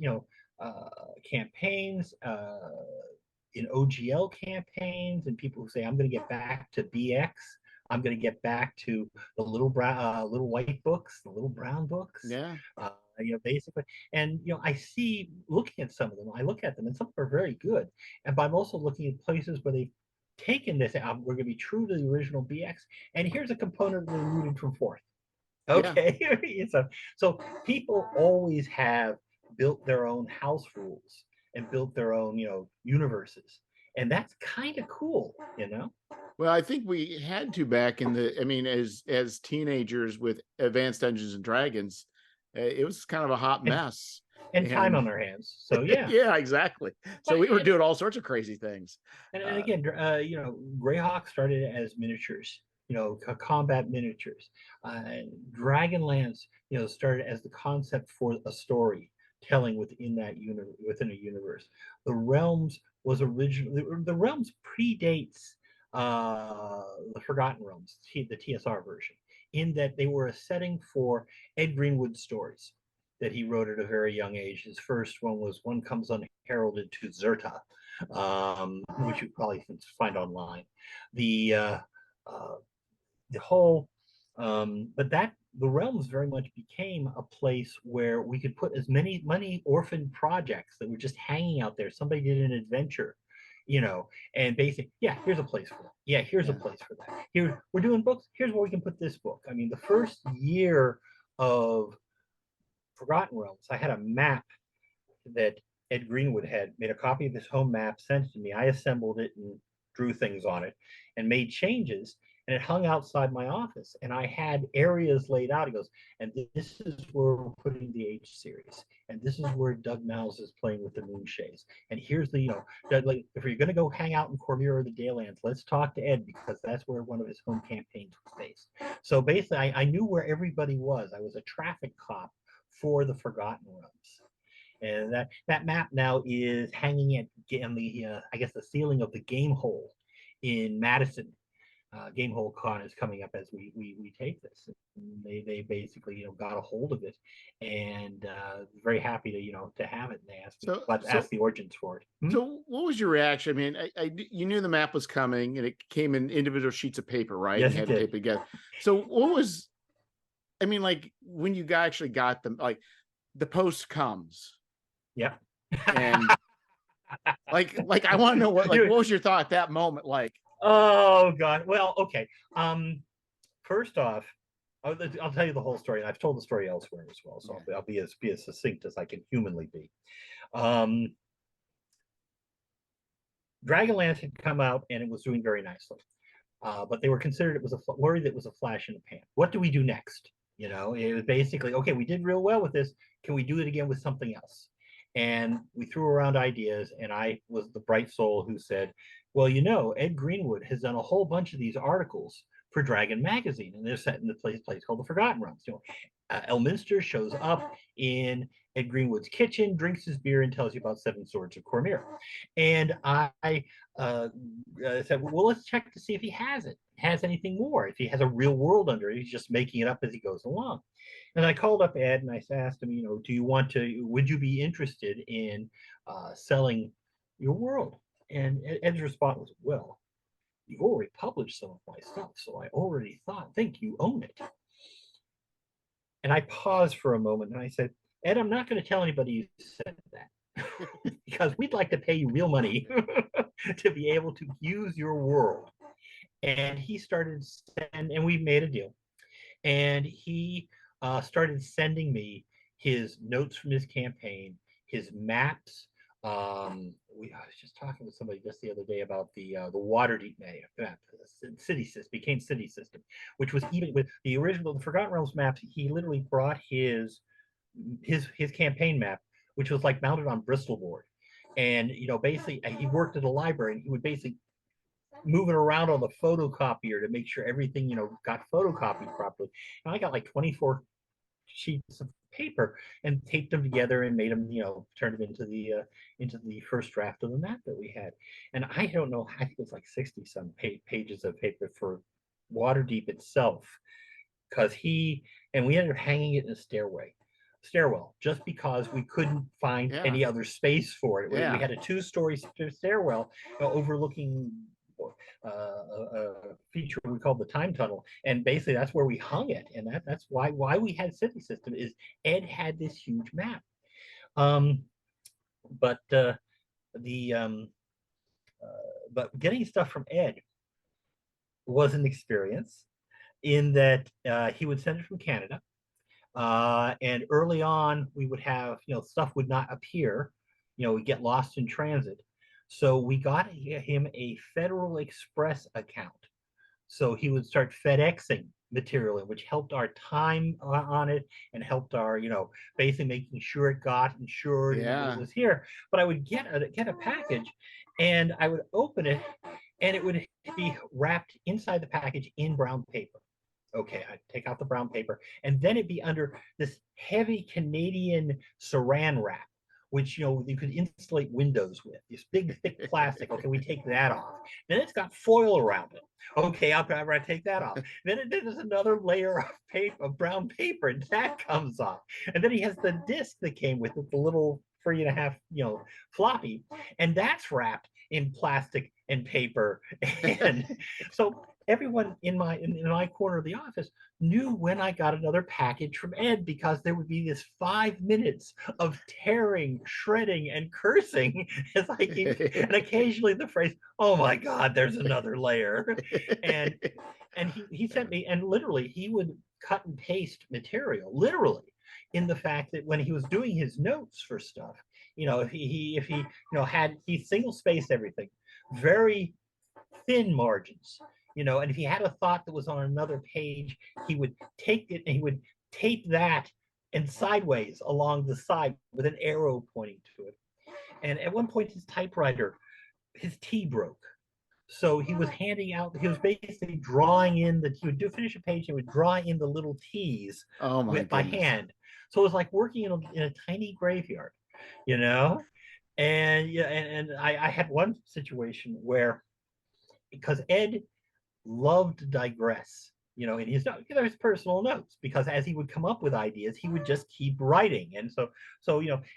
campaigns, in OGL campaigns, and people who say, "I'm going to get back to BX. I'm going to get back to the little brown, little white books, the little brown books." Yeah. Basically, and I see looking at some of them, I look at them, and some are very good, but I'm also looking at places where they've taken this out. We're going to be true to the original BX, and here's a component removed from fourth. Yeah. Okay, so people always have built their own house rules and built their own, universes, and that's kind of cool. Well, I think we had to back in I mean, as teenagers with Advanced Dungeons and Dragons, it was kind of a hot And, mess. and time And on their hands. So yeah, yeah, exactly. So but we were doing all sorts of crazy things. and again, Greyhawk started as miniatures, combat miniatures. Dragonlance, started as the concept for a story telling within a universe. The Realms was originally the Realms predates the Forgotten Realms, the TSR version, in that they were a setting for Ed Greenwood's stories that he wrote at a very young age. His first one was One Comes Unheralded to Zerta, which you probably can find online. The the whole, but that the realms very much became a place where we could put as many orphan projects that were just hanging out there. Somebody did an adventure, and basically, yeah, here's a place for that. Yeah, here's a place for that. Here we're doing books. Here's where we can put this book. I mean, the first year of Forgotten Realms, I had a map that Ed Greenwood had made a copy of his home map, sent it to me. I assembled it and drew things on it and made changes. And it hung outside my office. And I had areas laid out. He goes, and this is where we're putting the H series. And this is where Doug Mouse is playing with the Moonshays. And here's the, like, if you're going to go hang out in Cormier or the Daylands, let's talk to Ed because that's where one of his home campaigns was based. So basically, I knew where everybody was. I was a traffic cop for the Forgotten Realms. And that map now is hanging at the I guess the ceiling of the Game Hole in Madison. Game Hole Con is coming up as we take this. And they basically got a hold of it and very happy to have it. And they asked me, ask the origins for it. So what was your reaction? I mean, you knew the map was coming and it came in individual sheets of paper, right? Yes, you had it to did. tape it together. So what was, I mean, like when you actually got them, like the post comes. Yeah. And like I want to know what was your thought at that moment like? Oh God. Well, okay. First off, I'll tell you the whole story, and I've told the story elsewhere as well, so I'll be as succinct as I can humanly be. Dragonlance had come out and it was doing very nicely, but they were considered, it was worried that it was a flash in the pan. What do we do next? It was basically, okay, we did real well with this. Can we do it again with something else? And we threw around ideas, and I was the bright soul who said, well, Ed Greenwood has done a whole bunch of these articles for Dragon Magazine, and they're set in the place called the Forgotten Realms. Elminster shows up in Ed Greenwood's kitchen, drinks his beer, and tells you about Seven Swords of Cormier. And I said, well, let's check to see if he has anything more, if he has a real world under it. He's just making it up as he goes along. And I called up Ed and I asked him, would you be interested in selling your world? And Ed's response was, well, you've already published some of my stuff, so I already think you own it. And I paused for a moment and I said, Ed, I'm not going to tell anybody you said that because we'd like to pay you real money to be able to use your world. And he started, and we made a deal. And he started sending me his notes from his campaign, his maps. I was just talking with somebody just the other day about the Waterdeep map, city system, became city system, which was even with the original the Forgotten Realms maps. He literally brought his campaign map, which was like mounted on Bristol board, and basically he worked at a library, and he would basically moving around on the photocopier to make sure everything, got photocopied properly. And I got like 24 sheets of paper and taped them together and made them, turned them into the first draft of the map that we had. And I don't know, I think it was like 60 some pages of paper for Waterdeep itself, because we ended up hanging it in a stairwell, just because we couldn't find Yeah. any other space for it. We had a 2-story stairwell overlooking a feature we called the time tunnel, and basically that's where we hung it. And that's why we had City System, is Ed had this huge map. But the but getting stuff from Ed was an experience, in that he would send it from Canada. And early on, we would have, stuff would not appear, we'd get lost in transit. So we got him a Federal Express account. So he would start FedExing material, which helped our time on it, and helped our, basically making sure it got insured and it was here. But I would get a package, and I would open it, and it would be wrapped inside the package in brown paper. Okay, I'd take out the brown paper, and then it'd be under this heavy Canadian saran wrap, which you could insulate windows with. This big thick plastic. Okay, we take that off. Then it's got foil around it. Okay, I'll take that off. Then there's another layer of paper, of brown paper, and that comes off. And then he has the disc that came with it, the little 3.5, floppy, and that's wrapped in plastic and paper. And so everyone in my corner of the office knew when I got another package from Ed, because there would be this 5 minutes of tearing, shredding, and cursing as I keep, and occasionally the phrase, "Oh my God, there's another layer." And he sent me, and literally he would cut and paste material, literally, in the fact that when he was doing his notes for stuff, if he had, he single spaced everything, very thin margins, and if he had a thought that was on another page, he would take it and he would tape that and sideways along the side with an arrow pointing to it. And at one point, his typewriter, his T broke. So he was basically drawing in he would finish a page, he would draw in the little T's by hand. So it was like working in a tiny graveyard, And I had one situation where, because Ed loved to digress, in his personal notes, because as he would come up with ideas, he would just keep writing. And so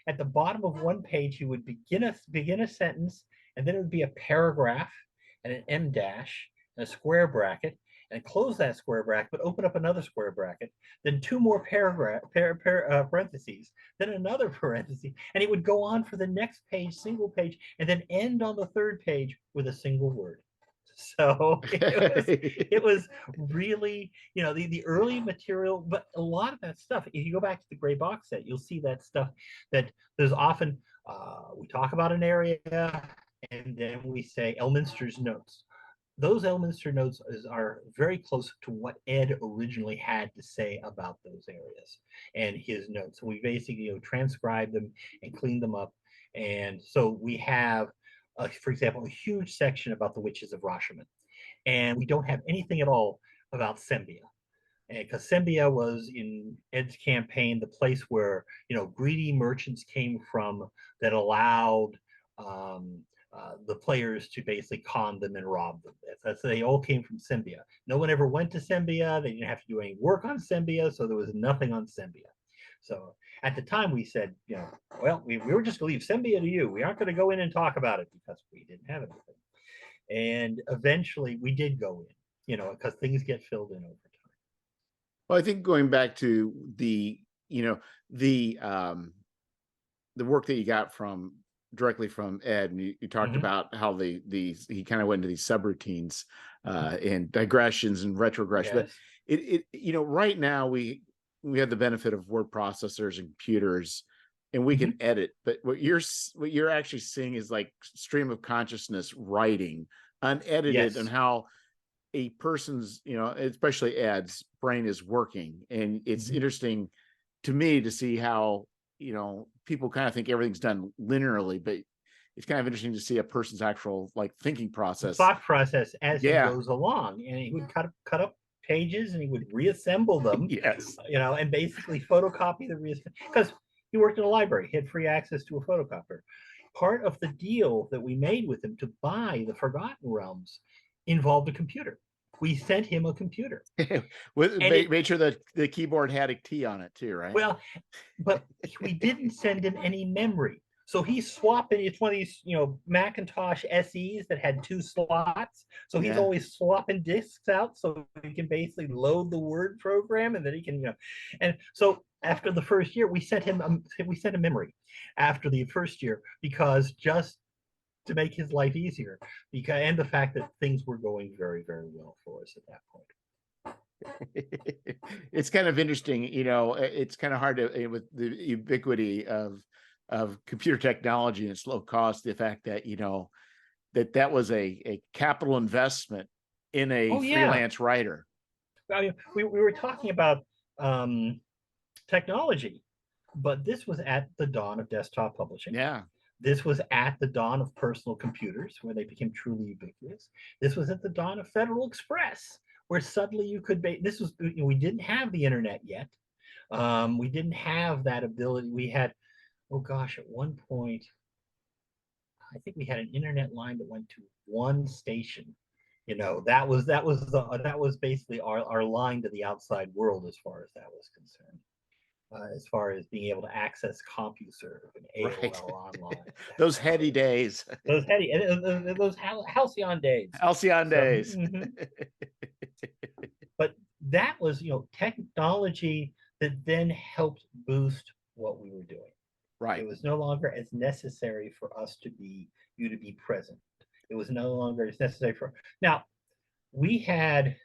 at the bottom of one page, he would begin a sentence, and then it would be a paragraph and an M dash and a square bracket, and close that square bracket, but open up another square bracket, then 2 more parentheses, then another parenthesis, and it would go on for the next page, single page, and then end on the 3rd page with a single word. So it was really, the early material, but a lot of that stuff, if you go back to the gray box set, you'll see that stuff, that there's often, we talk about an area, and then we say Elminster's notes. Those Elminster notes are very close to what Ed originally had to say about those areas and his notes. So we basically transcribed them and cleaned them up. And so we have, for example, a huge section about the witches of Rashomon. And we don't have anything at all about Sembia. Because Sembia was, in Ed's campaign, the place where, greedy merchants came from, that allowed the players to basically con them and rob them. So they all came from Sembia. No one ever went to Sembia. They didn't have to do any work on Sembia, so there was nothing on Sembia. So at the time we said, well, we were just going to leave Sembia to you. We aren't going to go in and talk about it, because we didn't have anything. And eventually we did go in, because things get filled in over time. Well, I think going back to the work that you got directly from Ed, and you talked about how he kind of went into these subroutines and digressions and retrogression. Yes. But it right now we have the benefit of word processors and computers, and we can edit. But what you're actually seeing is like stream of consciousness writing, unedited, and how a person's, especially Ed's brain is working. And it's interesting to me to see how, people kind of think everything's done linearly, but it's kind of interesting to see a person's actual like thinking process. thought process as he Yeah. goes along, and he would cut up pages and he would reassemble them, Yes. and basically photocopy because he worked in a library. He had free access to a photocopier. Part of the deal that we made with him to buy the Forgotten Realms involved a computer. We sent him a computer. Made sure that the keyboard had a T on it too, right? Well, but we didn't send him any memory. So he's swapping. It's one of these, Macintosh SEs that had 2 slots. So he's always swapping disks out so he can basically load the Word program, and then he can, And so after the first year, we sent him memory after the first year, because just to make his life easier, and the fact that things were going very, very well for us at that point. It's kind of interesting, it's kind of hard to, with the ubiquity of computer technology and its low cost, the fact that that was a capital investment in a freelance writer. I mean, we were talking about technology, but this was at the dawn of desktop publishing. Yeah. This was at the dawn of personal computers, where they became truly ubiquitous. This was at the dawn of Federal Express, where suddenly you could this was, we didn't have the internet yet. We didn't have that ability. We had, oh gosh, at one point, I think we had an internet line that went to one station. That was basically our line to the outside world, as far as that was concerned. As far as being able to access CompuServe and AOL online. Those heady days. Those halcyon days. Halcyon days. But that was, technology that then helped boost what we were doing. Right. It was no longer as necessary for us to be present. It was no longer as necessary now. We had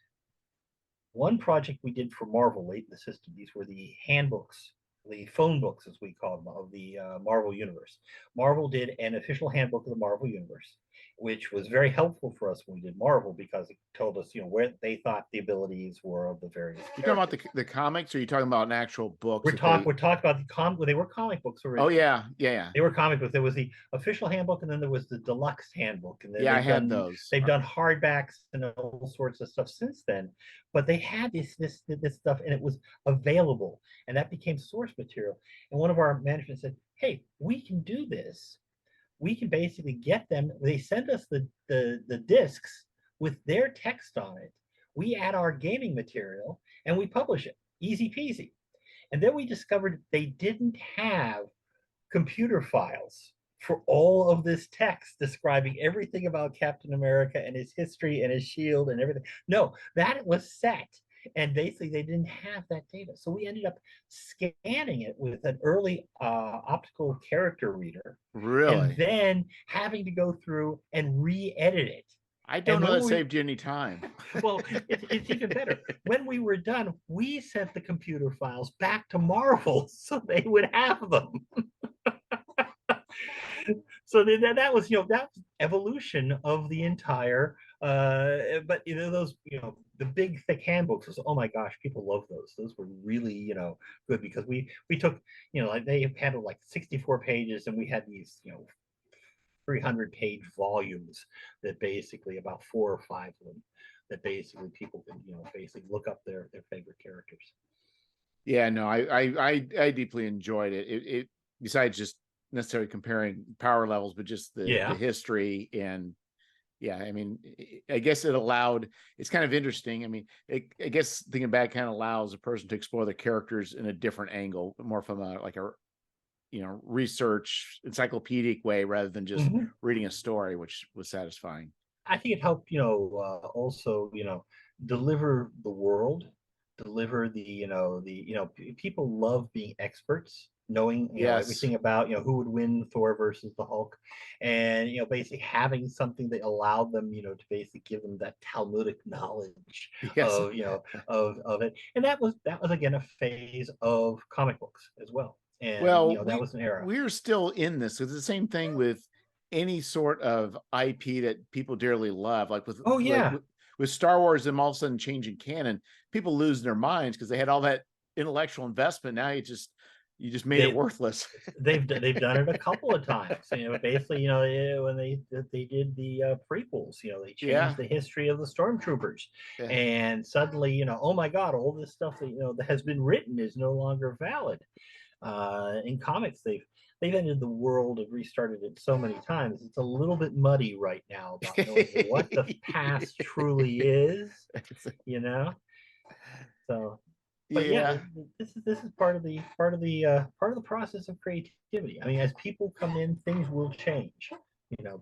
one project we did for Marvel late in the system. These were the handbooks, the phone books, as we call them, of the Marvel Universe. Marvel did an official handbook of the Marvel Universe, which was very helpful for us when we did Marvel, because it told us, where they thought the abilities were of the various characters. You talking about the comics, or are you talking about an actual book? We're talking about the they were comic books originally. Oh yeah. They were comic books. There was the official handbook, and then there was the deluxe handbook. And then I had those. They've done hardbacks and all sorts of stuff since then. But they had this stuff, and it was available, and that became source material. And one of our management said, "Hey, we can do this. We can basically get them." They send us the discs with their text on it. We add our gaming material, and we publish it. Easy peasy. And then we discovered they didn't have computer files for all of this text describing everything about Captain America and his history and his shield and everything. No, that was set. And basically they didn't have that data. So we ended up scanning it with an early optical character reader. Really? And then having to go through and re-edit it. I don't know that saved you any time. Well, it's even better. When we were done, we sent the computer files back to Marvel so they would have them. So that was evolution of the entire. But those the big thick handbooks was, oh my gosh, people love those. Those were really good, because we took like they had like 64 pages, and we had these 300-page volumes that basically about 4 or 5 of them that basically people can basically look up their favorite characters. Yeah, no, I deeply enjoyed it. It besides just necessarily comparing power levels, but just the history. And I mean, I guess it's kind of interesting. I mean, I guess thinking back kind of allows a person to explore the characters in a different angle, more from a research encyclopedic way, rather than just reading a story, which was satisfying. I think it helped, also, deliver the world, deliver people love being experts, knowing everything about who would win Thor versus the Hulk, and basically having something that allowed them to basically give them that Talmudic knowledge of of it. And that was again a phase of comic books as well. And that was an era. We're still in this. It's the same thing with any sort of IP that people dearly love, like with with Star Wars, and all of a sudden changing canon, people lose their minds because they had all that intellectual investment. Now You just made it worthless. They've done it a couple of times. Basically, when they did the prequels, they changed the history of the stormtroopers, and suddenly, oh my God, all this stuff that has been written is no longer valid. In comics, they've ended the world and restarted it so many times. It's a little bit muddy right now about knowing what the past truly is. So. But yeah, this is part of the process of creativity. I mean, as people come in, things will change.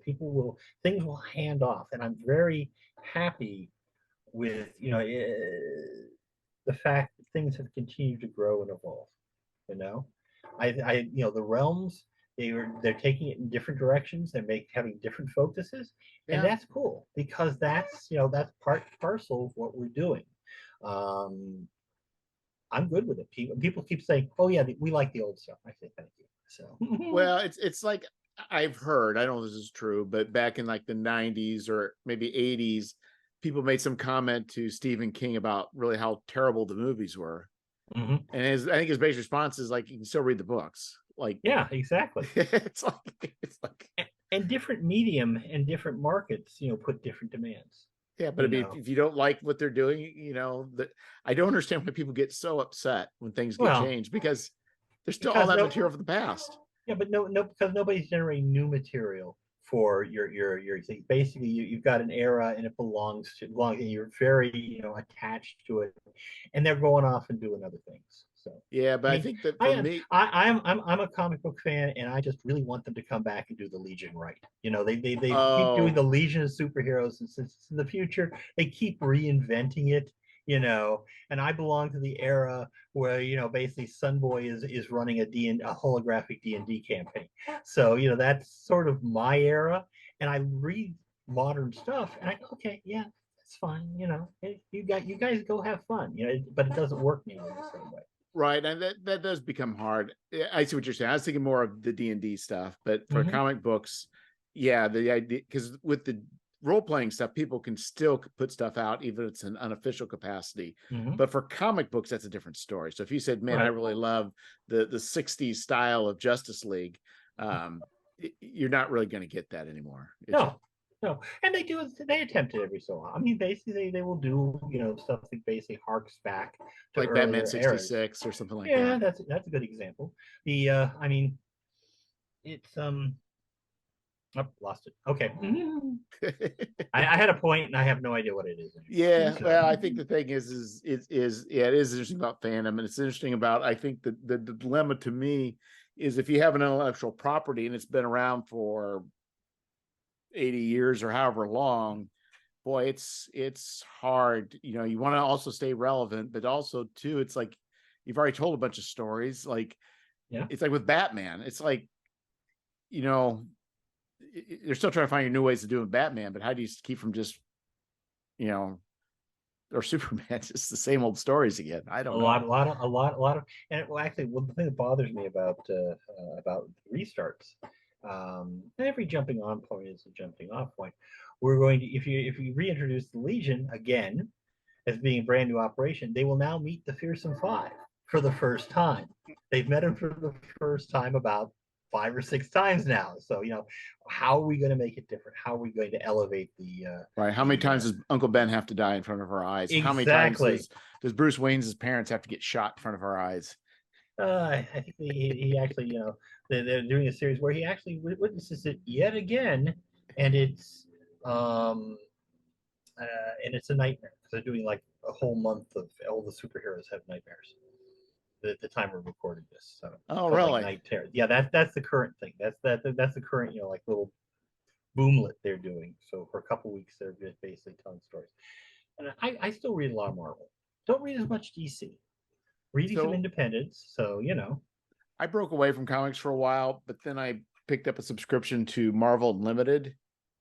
Things will hand off, and I'm very happy with the fact that things have continued to grow and evolve. The realms, they're taking it in different directions. They're having different focuses, and that's cool because that's part and parcel of what we're doing. I'm good with it. People keep saying, "Oh yeah, we like the old stuff." I say thank you. So well, it's like I've heard. I don't know if this is true, but back in like the 90s or maybe 80s, people made some comment to Stephen King about really how terrible the movies were. Mm-hmm. And I think his basic response is like, you can still read the books. Like, yeah, exactly. it's like, and different medium and different markets, put different demands. Yeah, but I mean, if you don't like what they're doing, I don't understand why people get so upset when things get changed, because there's still all that material from the past. Yeah, but no, because nobody's generating new material for your thing. Basically, you've got an era and it belongs, and you're very attached to it, and they're going off and doing other things. So yeah, but I think that for me, I'm a comic book fan, and I just really want them to come back and do the Legion right. They keep doing the Legion of superheroes, and since it's in the future, they keep reinventing it. And I belong to the era where basically Sunboy is running a holographic D&D campaign. So that's sort of my era, and I read modern stuff, and I go, okay, yeah, that's fine. You guys go have fun. But it doesn't work anymore in the same way. Right, and that does become hard. I see what you're saying. I was thinking more of the D&D stuff, but for comic books, yeah, the idea, because with the role-playing stuff, people can still put stuff out even if it's an unofficial capacity. But for comic books, that's a different story. So if you said, man, I really love the 60s style of Justice League, you're not really going to get that anymore. No, and they attempt it every so often. I mean, basically they will do stuff that basically harks back to like Batman 66 eras. or something like that. Yeah, that's a good example. I mean, it's lost it. Okay. I had a point and I have no idea what it is. Yeah, well, I think the thing is it is interesting about fandom, and it's interesting about, I think the dilemma to me is, if you have an intellectual property and it's been around for 80 years or however long, boy, it's hard. You want to also stay relevant, but also too, it's like you've already told a bunch of stories. Like, it's like with Batman, it's like, they're still trying to find new ways to do Batman, but how do you keep from just, or Superman, just the same old stories again? I don't know. A lot of, and actually, the thing that bothers me about restarts, every jumping on point is a jumping off point. We're going to, if you reintroduce the Legion again as being a brand new operation, they will now meet the Fearsome Five for the first time. They've met them for the first time about 5 or 6 times now. So how are we going to make it different? How are we going to elevate the right? How many times does Uncle Ben have to die in front of our eyes? Exactly. How many times does Bruce Wayne's parents have to get shot in front of our eyes? I think he actually, they're doing a series where he actually witnesses it yet again, and it's a nightmare. They're doing like a whole month of all the superheroes have nightmares. The time we're recording this. So, really? Like Night Terror. Yeah, that's the current thing. That's the current like little boomlet they're doing. So for a couple weeks they're basically telling stories. And I still read a lot of Marvel. Don't read as much DC. Reading some independents. So I broke away from comics for a while, but then I picked up a subscription to Marvel Unlimited.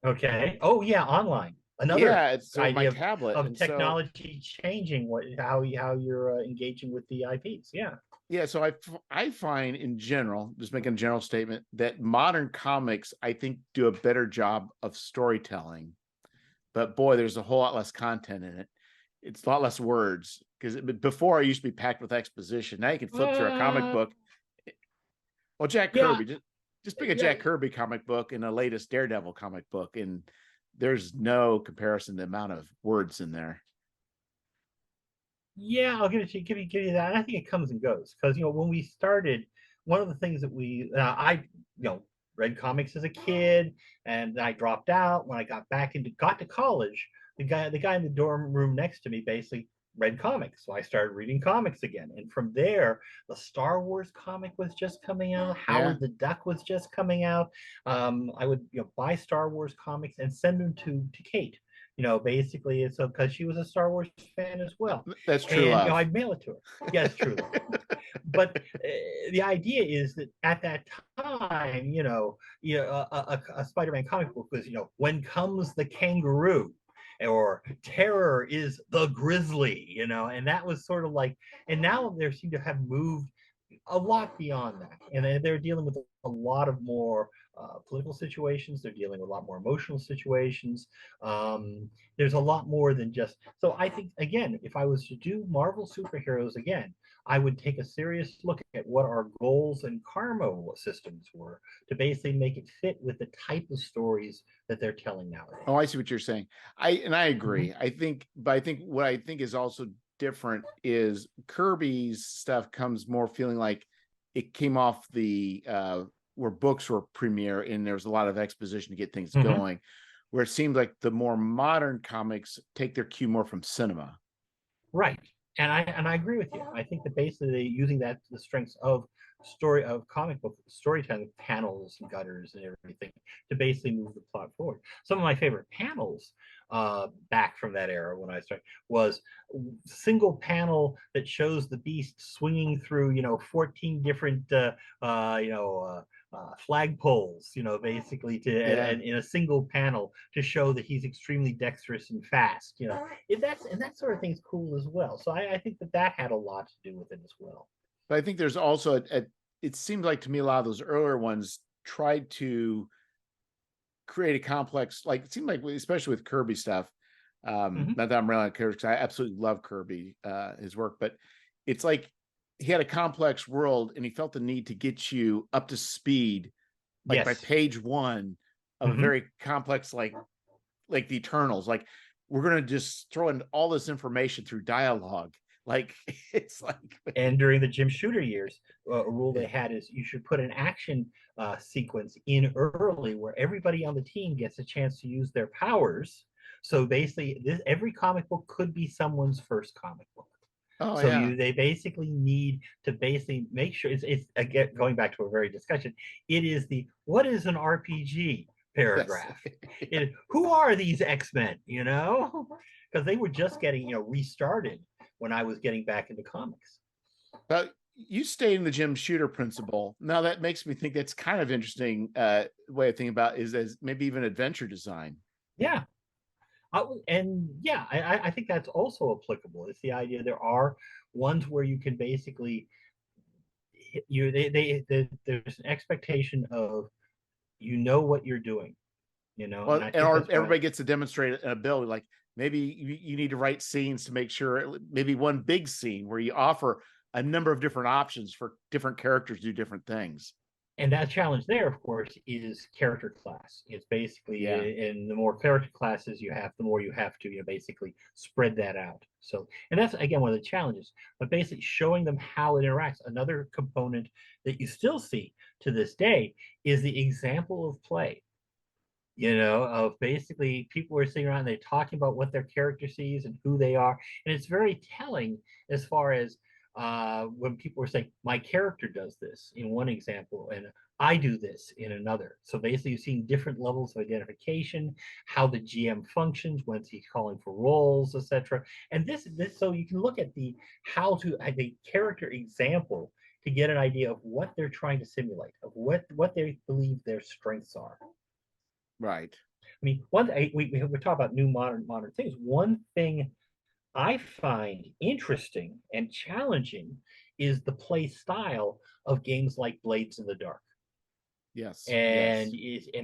Okay. Oh yeah, online. Another it's on my tablet of technology changing how you're engaging with the IPs. Yeah. So I find, in general, just making a general statement, that modern comics, I think, do a better job of storytelling, but boy, there's a whole lot less content in it. It's a lot less words, because before I used to be packed with exposition. Now you can flip through a comic book Well, Jack Yeah, Kirby, just pick a yeah, Jack Kirby comic book and the latest Daredevil comic book, and there's no comparison to the amount of words in there. yeah. I'll give it to you, give you that. And I think it comes and goes because when we started, one of the things that read comics as a kid, and then I dropped out when I got to college. The guy in the dorm room next to me basically read comics, so I started reading comics again. And from there, the Star Wars comic was just coming out. Yeah. Howard the Duck was just coming out. I would buy Star Wars comics and send them to Kate. Basically, it's because she was a Star Wars fan as well, That's true and love. I'd mail it to her. Yes, true love. But the idea is that at that time, a Spider-Man comic book was, when comes the kangaroo, or terror is the grizzly, and that was sort of like, and now there seem to have moved a lot beyond that, and they're dealing with a lot of more political situations. They're dealing with a lot more emotional situations. There's a lot more than just. So I think, again, if I was to do Marvel superheroes again, I would take a serious look at what our goals and karma systems were to basically make it fit with the type of stories that they're telling nowadays. Oh, I see what you're saying. I agree. Mm-hmm. But I think what I think is also different is Kirby's stuff comes more feeling like it came off the where books were premiere and there was a lot of exposition to get things Mm-hmm. going, where it seems like the more modern comics take their cue more from cinema. Right. And I agree with you. I think that basically using the strengths of comic book storytelling, panels and gutters and everything, to basically move the plot forward. Some of my favorite panels back from that era when I started was single panel that shows the Beast swinging through 14 different flagpoles, basically in a single panel to show that he's extremely dexterous and fast. That sort of thing's cool as well. So I think that had a lot to do with it as well. But I think there's also it seems like to me a lot of those earlier ones tried to create a complex, like it seemed like, especially with Kirby stuff. Mm-hmm. Not that I'm really on Kirby, because I absolutely love Kirby, his work, but it's like he had a complex world and he felt the need to get you up to speed, like by page one of a very complex, like the Eternals. Like, we're gonna just throw in all this information through dialogue. Like, it's like. And during the Jim Shooter years, a rule they had is you should put an action sequence in early where everybody on the team gets a chance to use their powers. So basically, every comic book could be someone's first comic book. Oh, so yeah. they basically need to basically make sure it's again, going back to a very discussion. It is what is an RPG paragraph? Yes. Who are these X-Men? Because they were just getting restarted when I was getting back into comics. But you stay in the Jim Shooter principle. Now that makes me think that's kind of interesting way of thinking about is as maybe even adventure design. Yeah. I think that's also applicable. It's the idea there are ones where you can basically there's an expectation of what you're doing, Well, and everybody gets to demonstrate an ability. Like, maybe you need to write scenes to make sure, maybe one big scene where you offer a number of different options for different characters to do different things. And that challenge there, of course, is character class. It's basically, in the more character classes you have, the more you have to basically spread that out. So, and that's again one of the challenges. But basically, showing them how it interacts. Another component that you still see to this day is the example of play. Of basically people are sitting around and they're talking about what their character sees and who they are, and it's very telling as far as when people are saying, my character does this in one example and I do this in another. So basically, you've seen different levels of identification, how the GM functions when he's calling for roles, etc. And this so you can look at the character example to get an idea of what they're trying to simulate, of what they believe their strengths are. Right. I mean, we talk about new modern things. One thing I find interesting and challenging is the play style of games like Blades in the Dark. Yes. And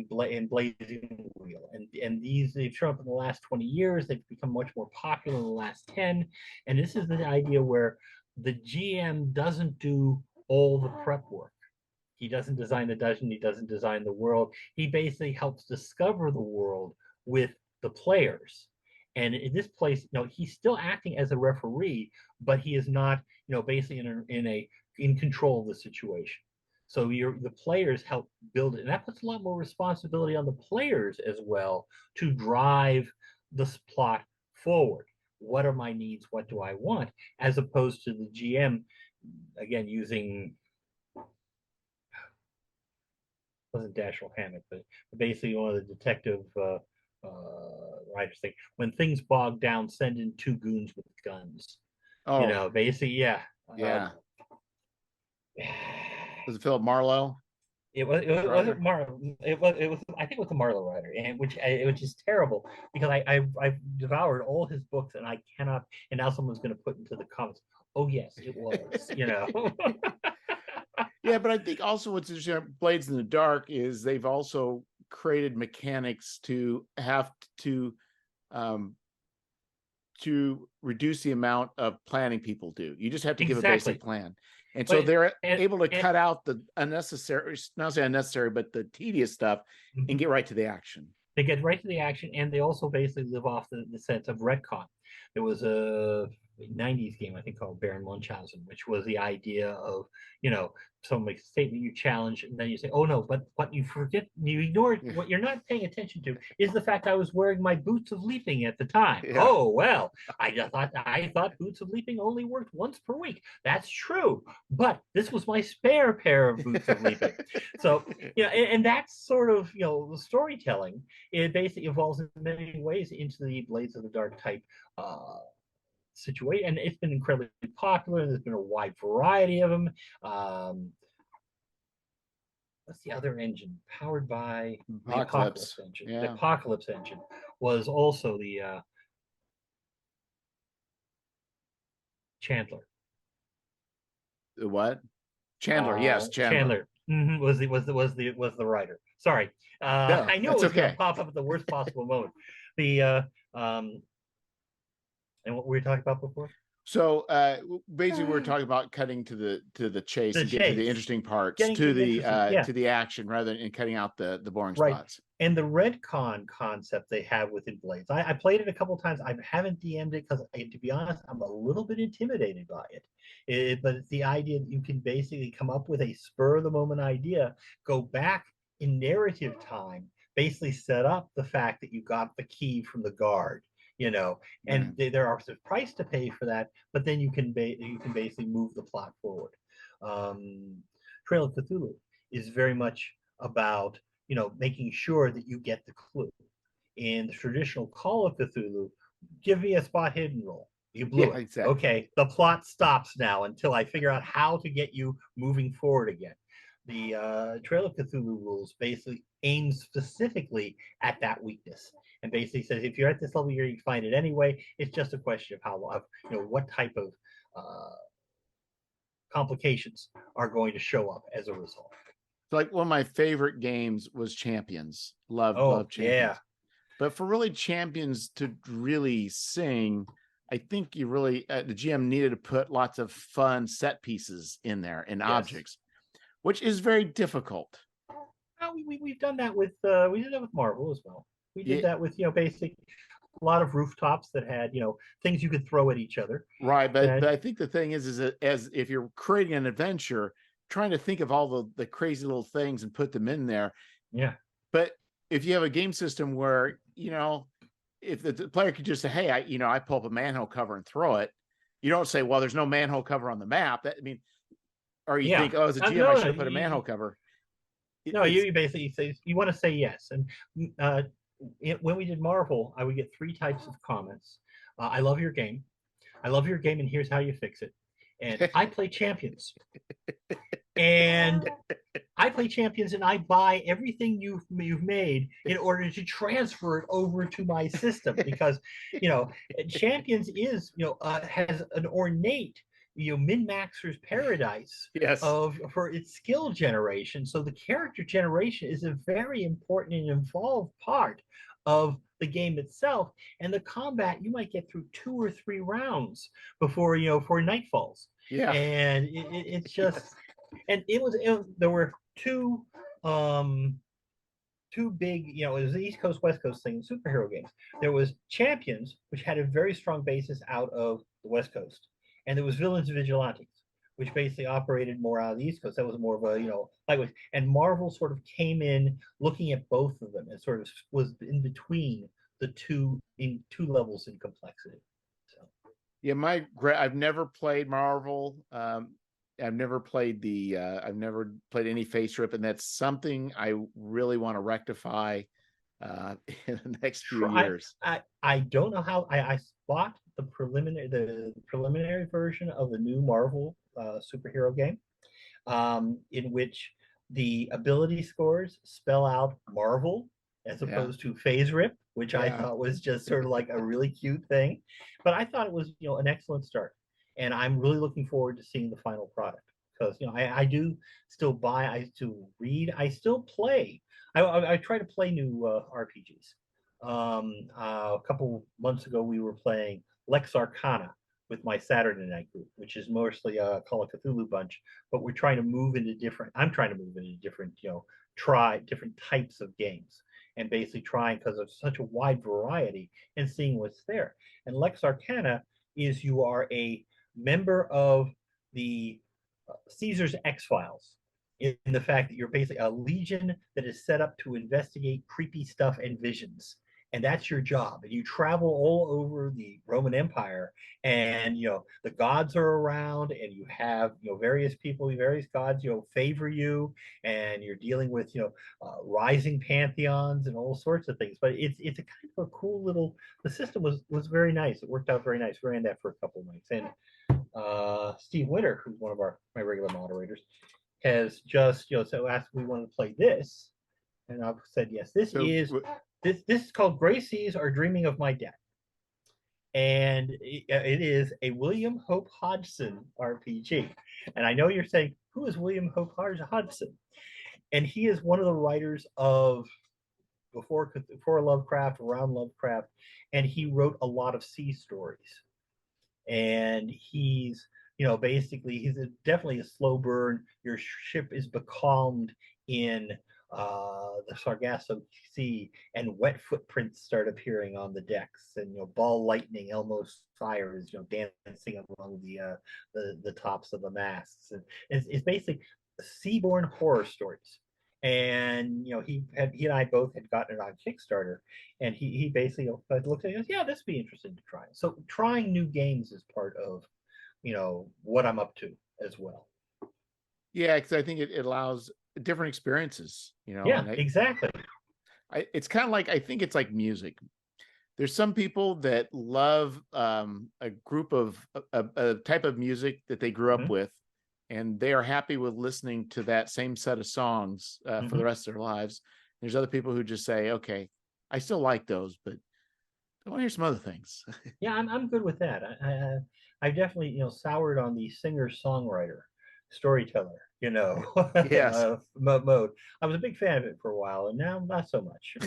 Blazing Wheel, and they've shown up in the last 20 years. They've become much more popular in the last 10. And this is the idea where the GM doesn't do all the prep work. He doesn't design the dungeon. He doesn't design the world. He basically helps discover the world with the players. And in this place, he's still acting as a referee, but he is not, basically in control of the situation. So the players help build it, and that puts a lot more responsibility on the players as well to drive this plot forward. What are my needs? What do I want? As opposed to the GM, again, using, wasn't Dashiell Hammett, but basically one of the detective writers thing. When things bog down, send in 2 goons with guns. Oh, Basically, yeah. yeah. Was it Philip Marlowe? It wasn't Marlowe. It was I think it was the Marlowe writer, and which is terrible because I've devoured all his books and I cannot. And now someone's going to put into the comments, oh yes, it was. Yeah, but I think also what's interesting, Blades in the Dark, is they've also created mechanics to have to reduce the amount of planning people do. You just have to give a basic plan. And so they're able to cut out the unnecessary, not say unnecessary, but the tedious stuff and get right to the action. They get right to the action, and they also basically live off the sense of retcon. There was a 90s game, I think, called Baron Munchausen, which was the idea of, someone makes a statement, you challenge, and then you say, oh no, but what you forget, you ignore, what you're not paying attention to is the fact I was wearing my boots of leaping at the time. Yeah. Oh, well, I thought boots of leaping only worked once per week. That's true, but this was my spare pair of boots of leaping. So, and that's sort of, the storytelling. It basically evolves in many ways into the Blades of the Dark type situation, and it's been incredibly popular, and there's been a wide variety of them. What's the other engine powered by? The Apocalypse engine. Yeah. The Apocalypse engine was also the Chandler. The what? Chandler, yes, Chandler. Mm-hmm, was the writer. Sorry, no, I knew it was going to pop up at the worst possible moment. And what were we talking about before? So basically, we're talking about cutting to the chase and getting to the interesting parts, to the action, rather than cutting out the boring spots. And the retcon concept they have within Blades, I played it a couple times. I haven't DM'd it because, to be honest, I'm a little bit intimidated by it. But it's the idea that you can basically come up with a spur of the moment idea, go back in narrative time, basically set up the fact that you got the key from the guard. And there are a price to pay for that, but then you can basically move the plot forward. Trail of Cthulhu is very much about making sure that you get the clue. In the traditional Call of Cthulhu, give me a spot hidden roll. You blew it. Exactly. Okay, the plot stops now until I figure out how to get you moving forward again. The Trail of Cthulhu rules basically aim specifically at that weakness, and basically says if you're at this level, you find it anyway. It's just a question of how long, what type of complications are going to show up as a result. Like one of my favorite games was Champions. Love Champions. Yeah. But for really Champions to really sing, I think you really the GM needed to put lots of fun set pieces in there and objects, which is very difficult. We've done that with we did that with Marvel as well. We did that with basic a lot of rooftops that had things you could throw at each other. Right, but I think the thing is that as if you're creating an adventure, trying to think of all the crazy little things and put them in there. Yeah. But if you have a game system where if the player could just say, hey, I pull up a manhole cover and throw it, you don't say, well, there's no manhole cover on the map. Or you think, oh, as a GM, I should have put a manhole cover. You basically say you want to say yes. And when we did Marvel, I would get 3 types of comments. I love your game. I love your game, and here's how you fix it. And I play Champions. And I play Champions, and I buy everything you've made in order to transfer it over to my system because Champions is has an ornate min-maxer's paradise for its skill generation. So the character generation is a very important and involved part of the game itself. And the combat, you might get through 2 or 3 rounds before night falls. Yeah. And it's just and there were two two big, it was the East Coast, West Coast thing, superhero games. There was Champions, which had a very strong basis out of the West Coast, and there was Villains and Vigilantes, which basically operated more out of the East Coast. That was more of a, lightweight. And Marvel sort of came in looking at both of them and sort of was in between the two in two levels in complexity. So Yeah, I've never played Marvel. I've never played I've never played any face rip, and that's something I really want to rectify in the next few years. I don't know how I bought the preliminary version of the new Marvel superhero game, in which the ability scores spell out Marvel as opposed to phase rip, which I thought was just sort of like a really cute thing. But I thought it was, an excellent start, and I'm really looking forward to seeing the final product because I do still buy, I still read, I still play. I try to play new RPGs. A couple months ago, we were playing Lex Arcana with my Saturday night group, which is mostly a Call of Cthulhu bunch, but we're trying to move into different. I'm trying to move into different, try different types of games, and basically trying because of such a wide variety and seeing what's there. And Lex Arcana is you are a member of the Caesar's X Files, in the fact that you're basically a legion that is set up to investigate creepy stuff and visions, and that's your job, and you travel all over the Roman Empire, and the gods are around, and you have various people, various gods favor you, and you're dealing with rising pantheons and all sorts of things. But it's a kind of a cool little. The system was very nice. It worked out very nice. We ran that for a couple of nights, and Steve Winter, who's one of my regular moderators, has just so asked if we wanted to play this, and I've said yes. This is called Gray Seas Are Dreaming of My Death, and it is a William Hope Hodgson RPG. And I know you're saying, who is William Hope Hodgson? And he is one of the writers of before Lovecraft, around Lovecraft, and he wrote a lot of sea stories. And he's basically he's definitely a slow burn. Your ship is becalmed in the Sargasso Sea, and wet footprints start appearing on the decks, and ball lightning, Elmo's fire is dancing among the tops of the masts, and it's basically seaborne horror stories. And he and I both had gotten it on Kickstarter, and he basically looked at it and goes, yeah, this would be interesting to try. So trying new games is part of what I'm up to as well. Yeah, because I think it allows different experiences. Yeah, and exactly. It's kind of like, I think it's like music. There's some people that love a group of a type of music that they grew up with, and they are happy with listening to that same set of songs for the rest of their lives. There's other people who just say, okay, I still like those, but I want to hear some other things. Yeah, I'm good with that. I definitely soured on the singer songwriter storyteller Yes. mode. I was a big fan of it for a while, and now not so much.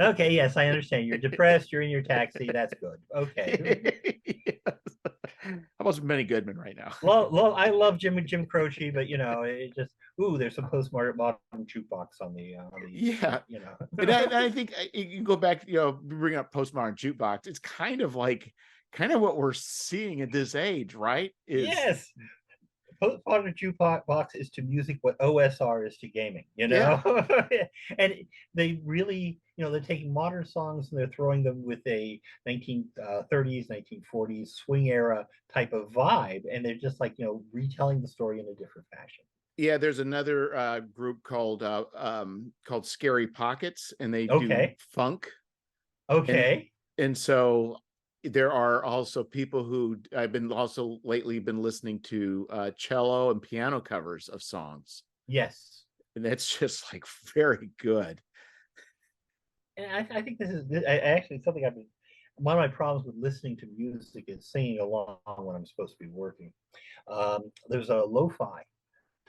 Okay, yes, I understand. You're depressed. You're in your taxi. That's good. Okay. Yes. How about Benny Goodman right now? I love Jim Croce, but it just there's some postmodern jukebox on the yeah. And I think you can go back, bring up postmodern jukebox. It's kind of what we're seeing at this age, right? Yes. Postmodern jukebox is to music what OSR is to gaming, Yeah. And they really, they're taking modern songs and they're throwing them with a 1930s, 1940s swing era type of vibe, and they're just like retelling the story in a different fashion. Yeah, there's another group called Scary Pockets, and they do funk. Okay. And so there are also people who I've been also lately been listening to cello and piano covers of songs. Yes. And that's just like very good. And I think this is actually something I've been. One of my problems with listening to music is singing along when I'm supposed to be working. There's a lo-fi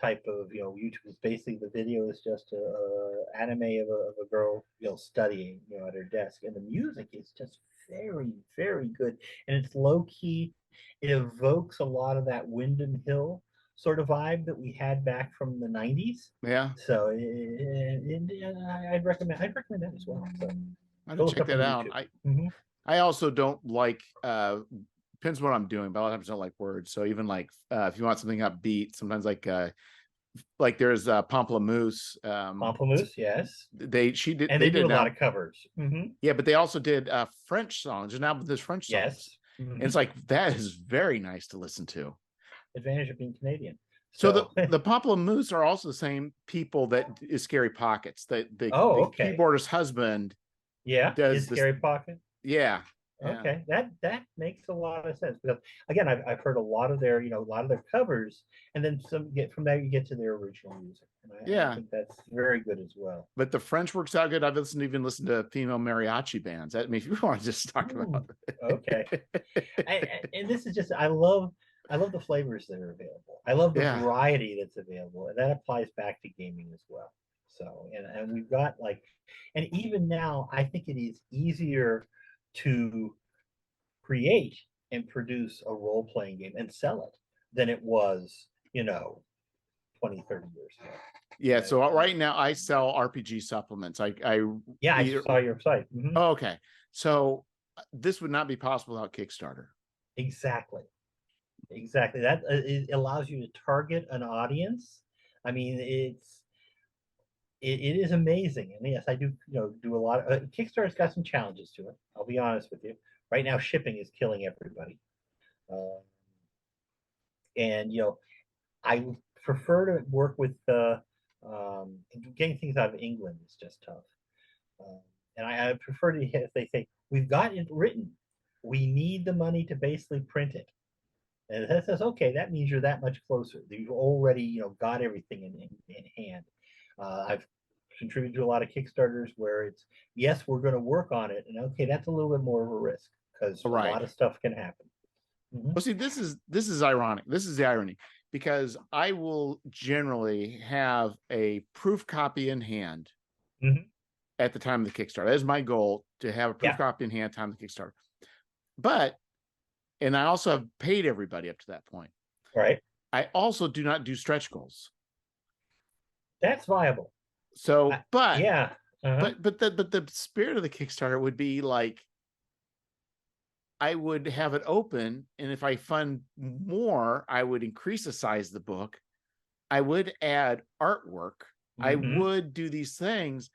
type of YouTube. Is basically the video is just a anime of a girl studying at her desk, and the music is just very, very good, and it's low key. It evokes a lot of that Windham Hill sort of vibe that we had back from the 90s. Yeah, So I'd recommend that as well. So I have go to look check up on that out. YouTube. Mhm. I also don't like depends what I'm doing, but a lot of times I don't like words. So even like if you want something upbeat, sometimes like there's Pamplemousse. Pamplemousse, yes, and they they do did a lot now. of covers. Yeah, but they also did French songs, and now there's French songs. Yes. And it's like that is very nice to listen to. Advantage of being Canadian. So So the Pamplemousse are also the same people that is Scary Pockets. The okay. keyboardist husband Yeah, does is this. Scary Pocket. Yeah. Okay, that makes a lot of sense because again, I've heard a lot of their covers, and then some get from there you get to their original music, and I Yeah. think that's very good as well. But the French works out good. I've even listened to female mariachi bands. I mean, if you want to just talk about Okay, and this is just I love the flavors that are available. I love the yeah. variety that's available, and that applies back to gaming as well. So, and we've got and even now, I think it is easier to create and produce a role-playing game and sell it than it was, 20, 30 years ago. Yeah. So right now I sell RPG supplements. Yeah, I saw your site. Mhm. Oh, okay. So this would not be possible without Kickstarter. Exactly. Exactly. That it allows you to target an audience. I mean, it is amazing. And yes, I do, do a lot of Kickstarter's got some challenges to it. I'll be honest with you. Right now, shipping is killing everybody. Uh, and I prefer to work with getting things out of England is just tough. Uh, and I prefer to if they say we've got it written, we need the money to basically print it. And that says, okay, that means you're that much closer. You've already, got everything in hand. I've contributed to a lot of Kickstarters where it's, yes, we're going to work on it. And okay, that's a little bit more of a risk because a Right. lot of stuff can happen. Well, see, this is ironic. This is the irony because I will generally have a proof copy in hand at the time of the Kickstarter. That is my goal, to have a proof copy in hand time of the Kickstarter. And I also have paid everybody up to that point. Right. I also do not do stretch goals. That's viable. So, but the spirit of the Kickstarter would be like, I would have it open, and if I fund more, I would increase the size of the book. I would add artwork. I would do these things,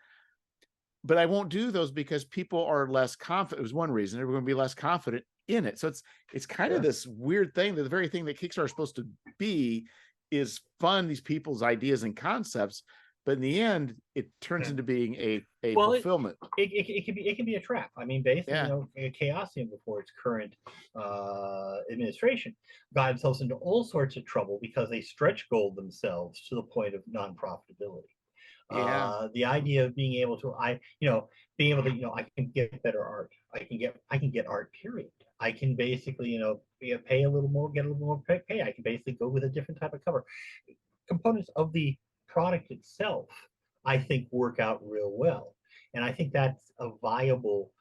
but I won't do those because people are less confident. It was one reason. They're going to be less confident in it. So it's kind of this weird thing that the very thing that Kickstarter is supposed to be is fund these people's ideas and concepts. But in the end, it turns into being a fulfillment. It can be a trap. I mean, basically, Chaosium before its current administration got themselves into all sorts of trouble because they stretch goaled themselves to the point of non-profitability. The idea of being able to, I can get better art. I can get art, period. I can basically, pay a little more, get a little more pay. I can basically go with a different type of cover. Components of the product itself, I think, work out real well. And I think that's a viable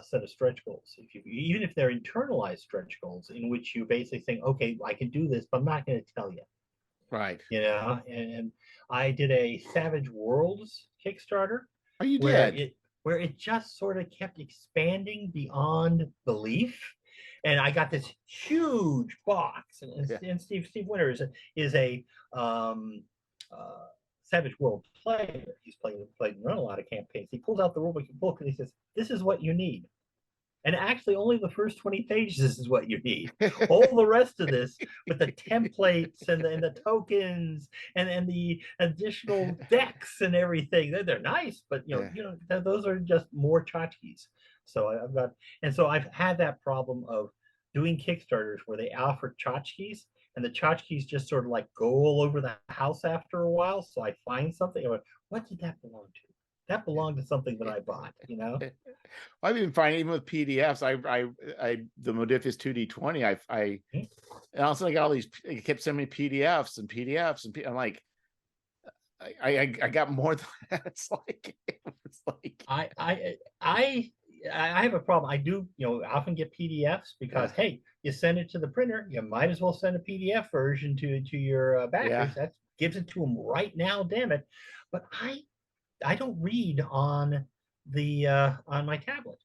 set of stretch goals. Even if they're internalized stretch goals in which you basically think, okay, I can do this, but I'm not going to tell you. Right. And I did a Savage Worlds Kickstarter. Oh, you did? Where it just sort of kept expanding beyond belief. And I got this huge box. And Steve Winter is a Savage World player. He's played and run a lot of campaigns. He pulls out the rulebook book and he says, "This is what you need." And actually, only the first 20 pages is what you need. All the rest of this, with the templates and the tokens and the additional decks and everything, they're nice, but those are just more tchotchkes. So I've had that problem of doing Kickstarters where they offer tchotchkes, and the tchotchkes just sort of like go all over the house after a while. So I find something, I went, what did that belong to? That belonged to something that I bought, I've been finding even with PDFs. The Modifius 2D20. And also I got all these. It kept sending me PDFs and PDFs, and I'm like, I got more than that. It's like I have a problem. I do, often get PDFs because, Yeah. hey, you send it to the printer, you might as well send a PDF version to your Yeah. backers. That gives it to them right now, damn it. But I don't read on my tablet.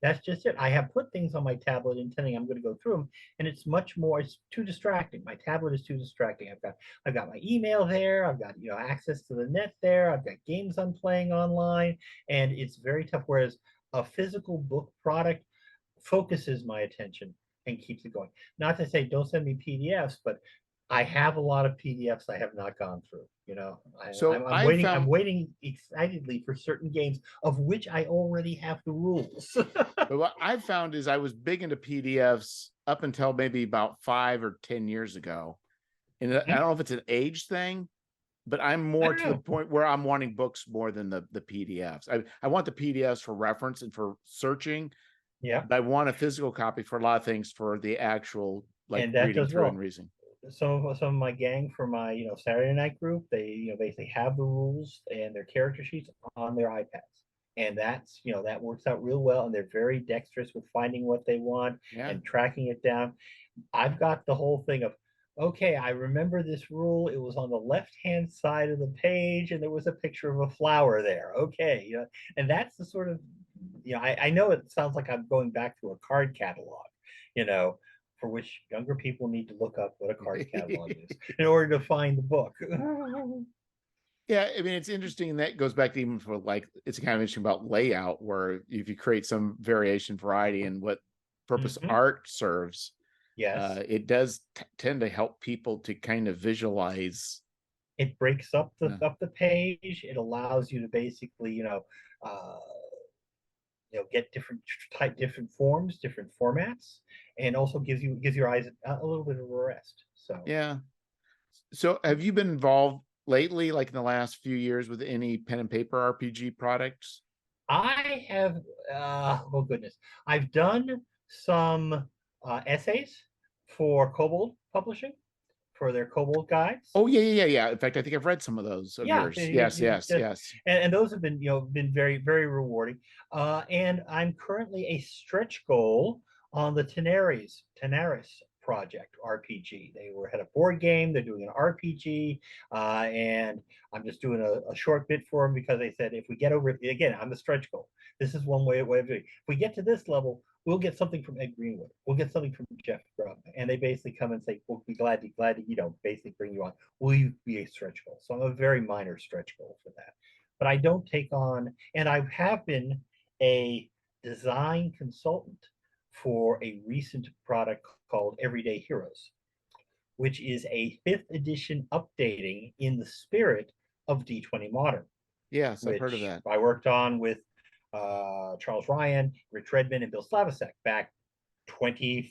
That's just it. I have put things on my tablet intending I'm going to go through them, and it's too distracting. My tablet is too distracting. I've got my email there. I've got access to the net there. I've got games I'm playing online, and it's very tough. Whereas a physical book product focuses my attention and keeps it going. Not to say don't send me PDFs, but I have a lot of PDFs I have not gone through. So I'm I waiting. I'm found, waiting excitedly for certain games of which I already have the rules. but what I found is I was big into PDFs up until maybe about 5 or 10 years ago. And I don't know if it's an age thing, but I'm I more don't to the know. point where I'm wanting books more than the PDFs. I want the PDFs for reference and for searching, Yeah, but I want a physical copy for a lot of things for the actual like and that reading does through and well. reading. Some of my gang for my Saturday night group, they basically have the rules and their character sheets on their iPads, and that works out real well. And they're very dexterous with finding what they want Yeah. and tracking it down. I've got the whole thing of, okay, I remember this rule. It was on the left-hand side of the page, and there was a picture of a flower there. Okay, and that's the sort of, I know it sounds like I'm going back to a card catalog, you know, for which younger people need to look up what a card catalog is in order to find the book. Yeah, I mean, it's interesting, and that goes back to even for like, it's kind of interesting about layout, where if you create some variation, variety, and what purpose Mhm. art serves, Yes, it does tend to help people to kind of visualize. it breaks up the Uh, page. It allows you to basically, uh, get different forms, different formats, and also gives your eyes a little bit of a rest. So yeah. So, have you been involved lately, like in the last few years, with any pen and paper RPG products? I have, oh goodness, I've done some essays for Kobold Publishing for their Kobold guides. Oh, yeah, yeah, yeah, yeah. In fact, I think I've read some of those of Yeah, yours. Yes, yes, just, yes. and those have been very very rewarding. And I'm currently a stretch goal on the Tenaris project RPG. Had a board game. They're doing an RPG, and I'm just doing a short bit for them because they said if we get over it again, I'm the stretch goal. This is one way of doing it. If we get to this level, we'll get something from Ed Greenwood. We'll get something from Jeff Grubb, and they basically come and say, "We'll be glad to basically bring you on. Will you be a stretch goal?" So I'm a very minor stretch goal for that, but I don't take on, and I have been a design consultant for a recent product called Everyday Heroes, which is a fifth edition updating in the spirit of D20 Modern, Yes, I've heard of which that. I worked on with Charles Ryan, Rich Redmond, and Bill Slavicsek back 20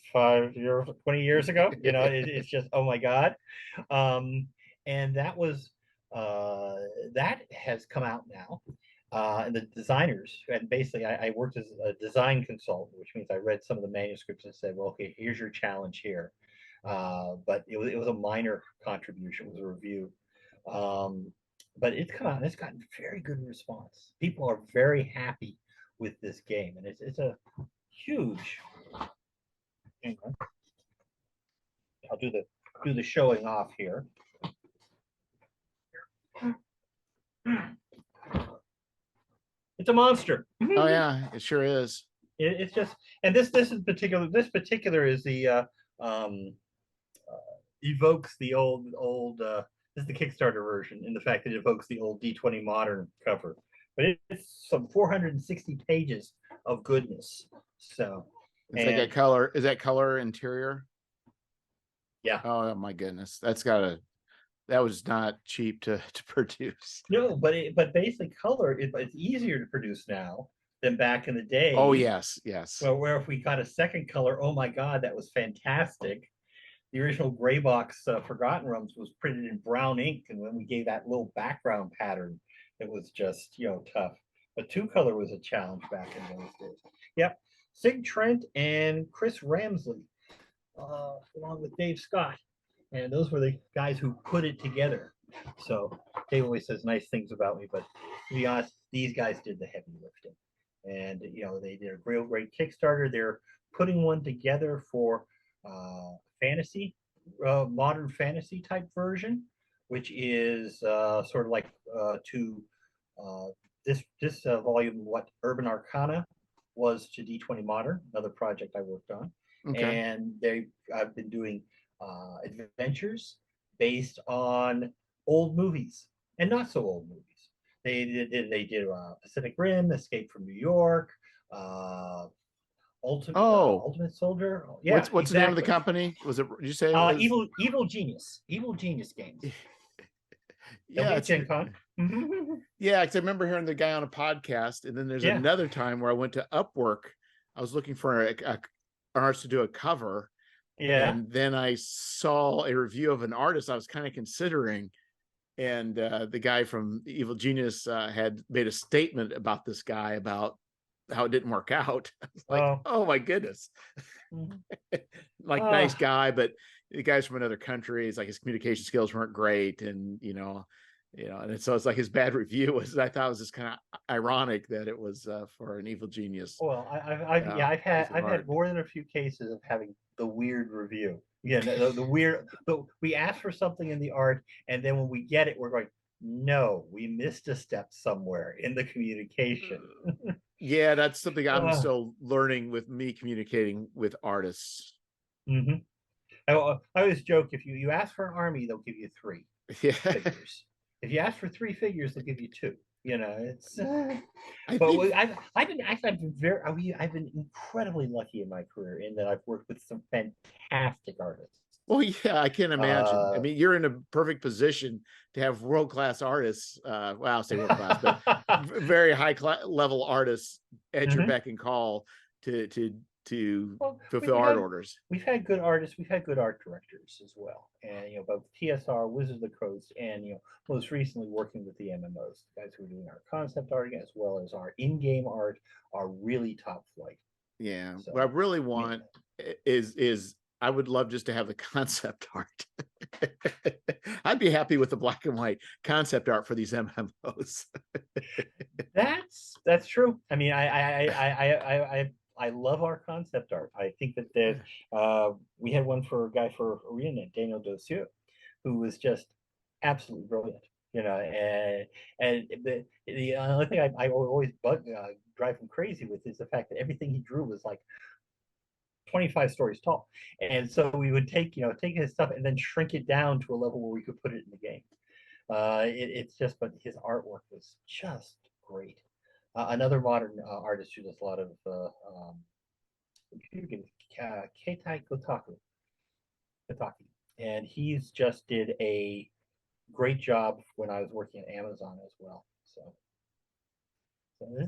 years ago. It's just, oh my God. Um, and that has come out now. And the designers, and basically I worked as a design consultant, which means I read some of the manuscripts and said, well, okay, here's your challenge here. But it was a minor contribution, it was a review. Um, but it's come out and it's gotten very good response. People are very happy with this game, and it's a huge. Hang on, I'll do the showing off here. It's a monster. Oh, yeah, it sure is. It's just, and this particular is the um, evokes the old. This is the Kickstarter version, in the fact that it evokes the old D20 Modern cover, but it's some 460 pages of goodness. So, It's like a and color. Is that color interior? yeah, Oh my goodness, that was not cheap to produce. no, but basically color it's easier to produce now than back in the Oh day. yes, yes. Well, where if we got a second color, oh my God, that was fantastic. The original gray box Forgotten Realms was printed in brown ink, and when we gave that little background pattern, it was just tough. But two color was a challenge back in those days. Yep, Sig Trent and Chris Ramsley, along with Dave Scott, and those were the guys who put it together. So Dave always says nice things about me, but to be honest, these guys did the heavy lifting. and they did a great Kickstarter. They're putting one together for fantasy, modern fantasy type version, which is sort of like to uh, this volume what Urban Arcana was to D20 Modern, another project I worked on, Okay. and I've been doing adventures based on old movies and not so old movies. They did Pacific Rim, Escape from New York, uh, Oh, Ultimate Soldier. Yeah, what's the name of the exactly. company? Was it? Did you say it was? Evil Genius Games. They'll be Yeah, at it's Gen Con. yeah. 'Cause I remember hearing the guy on a podcast, and then there's Yeah, another time where I went to Upwork. I was looking for an artist to do a cover, yeah. and then I saw a review of an artist I was kind of considering, and the guy from Evil Genius had made a statement about this guy about how it didn't work out. I was like, Oh, oh my goodness. mhm. Like nice uh, guy, but the guy's from another country. It's like his communication skills weren't great, and and so it's like his bad review was. I thought it was just kind of ironic that it was for an Evil Genius well, yeah, piece of I've had art. more than a few cases of having the weird review. Yeah, the weird. We ask for something in the art, and then when we get it, we're going, no, we missed a step somewhere in the communication. Yeah, that's something I'm Uh, still learning with me communicating with artists. mhm. I always joke if you ask for an army, they'll give you three Yeah, figures. If you ask for three figures, they'll give you two. It's. I But think. I've been incredibly lucky in my career in that I've worked with some fantastic artists. Well, yeah, I can't imagine. I Uh, mean, you're in a perfect position to have world class artists. Well, I'll say world class, but very high level artists at your mhm. beck and call to to to Well, fulfill art orders. we've had good artists, we've had good art directors as well, and both TSR, Wizards of the Coast, and most recently working with the MMOs, the guys who are doing our concept art as well as our in-game art are really top flight. Yeah, what I So, really I mean, want is I would love just to have the concept art. I'd be happy with the black and white concept art for these MMOs. that's true. I mean, I love our concept art. I think that we had one for a guy for Arena, Daniel Dossier, who was just absolutely brilliant. And the only thing I always drive him crazy with is the fact that everything he drew was like 25 stories tall, and so we would take his stuff and then shrink it down to a level where we could put it in the game. It's just, but his artwork was just great. Another modern artist who does a lot of computer games, Keitai Kotaki, and he's just did a great job when I was working at Amazon as well. So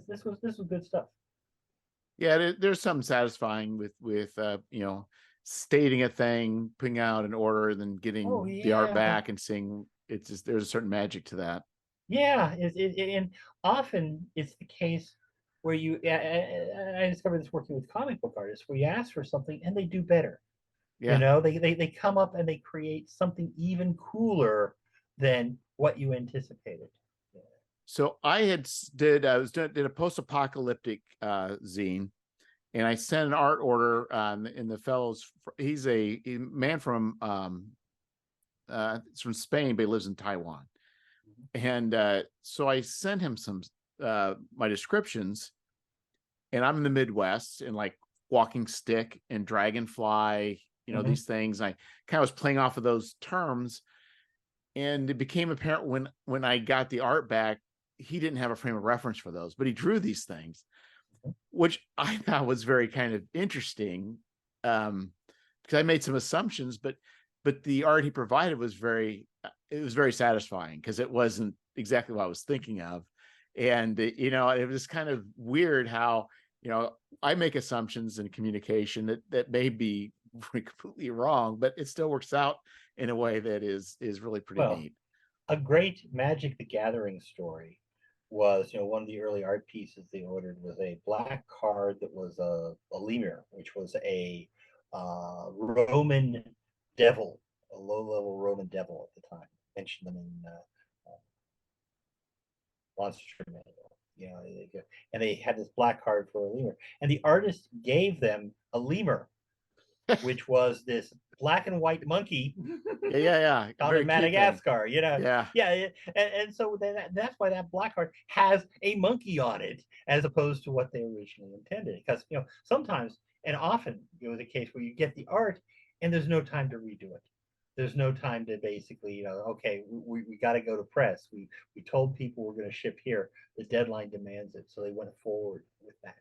this was good stuff. Yeah, there's something satisfying with stating a thing, putting out an order, and then Oh getting the art yeah, back and seeing it's just there's a certain magic to that. yeah. And often it's the case where I discovered this working with comic book artists where you ask for something and they do better. Yeah. They come up and they create something even cooler than what you anticipated. So did a post-apocalyptic zine, and I sent an art order. And the fellow's he's a man from it's from Spain, but he lives in Taiwan. And so I sent him some my descriptions, and I'm in the Midwest, and like walking stick and dragonfly, Mm-hmm. these things. I kind of was playing off of those terms, and it became apparent when I got the art back, he didn't have a frame of reference for those, but he drew these things, which I thought was very kind of interesting, because I made some assumptions, but the art he provided was very satisfying because it wasn't exactly what I was thinking of. And it was kind of weird how I make assumptions in communication that may be completely wrong, but it still works out in a way that is really pretty Well, neat. a great Magic the Gathering story was, one of the early art pieces they ordered was a black card that was a lemur, which was a Roman devil, a low-level Roman devil at the time. Mentioned them in Monster Manual. You know, and they had this black card for a lemur, and the artist gave them a lemur, which was this black and white monkey Yeah. found in Very cute thing. Madagascar. You know, Yeah. yeah, and so that's why that black card has a monkey on it, as opposed to what they originally intended. Because sometimes and often the case where you get the art and there's no time to redo it. There's no time to basically, okay, we got to go to press. We told people we're going to ship here. The deadline demands it, so they went forward with that.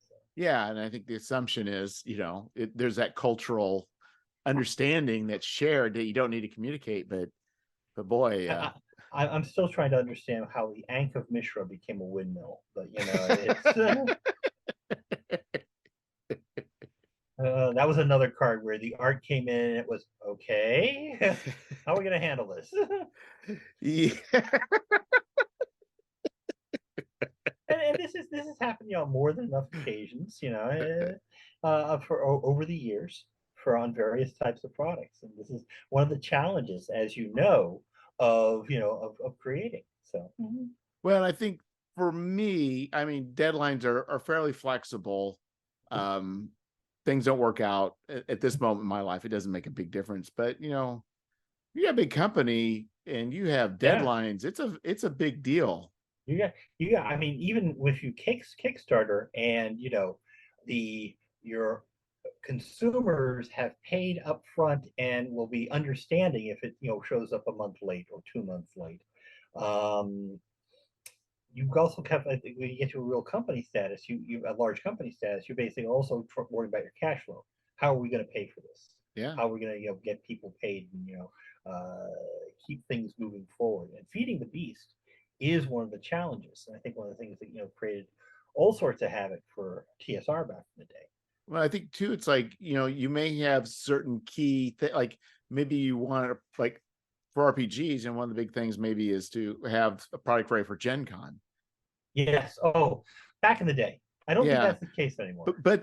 So. Yeah, and I think the assumption is, there's that cultural understanding that's shared that you don't need to communicate, but boy, I'm still trying to understand how the Ankh of Mishra became a windmill, but it's that was another card where the art came in and it was okay. How are we going to handle this? Yeah. And this has happened on more than enough occasions, for over the years on various types of products, and this is one of the challenges, as of creating. So, Well, I think for me, I mean, deadlines are fairly flexible. Things don't work out at this moment in my life. It doesn't make a big difference, but you got a big company and you have deadlines. Yeah. It's a big deal. You got. I mean, even if you Kickstarter and your consumers have paid up front and will be understanding if it shows up a month late or 2 months late. You also have, when you get to a real company status, you a large company status, you're basically also worried about your cash flow. How are we going to pay for this? Yeah. How are we going to get people paid and keep things moving forward? And feeding the beast is one of the challenges. And I think one of the things that created all sorts of havoc for TSR back in the day. Well, I think too, it's like you may have certain key like maybe you want to, like for RPGs, and one of the big things maybe is to have a product ready for Gen Con. Yes. Oh, back in the day. I don't think that's the case anymore. But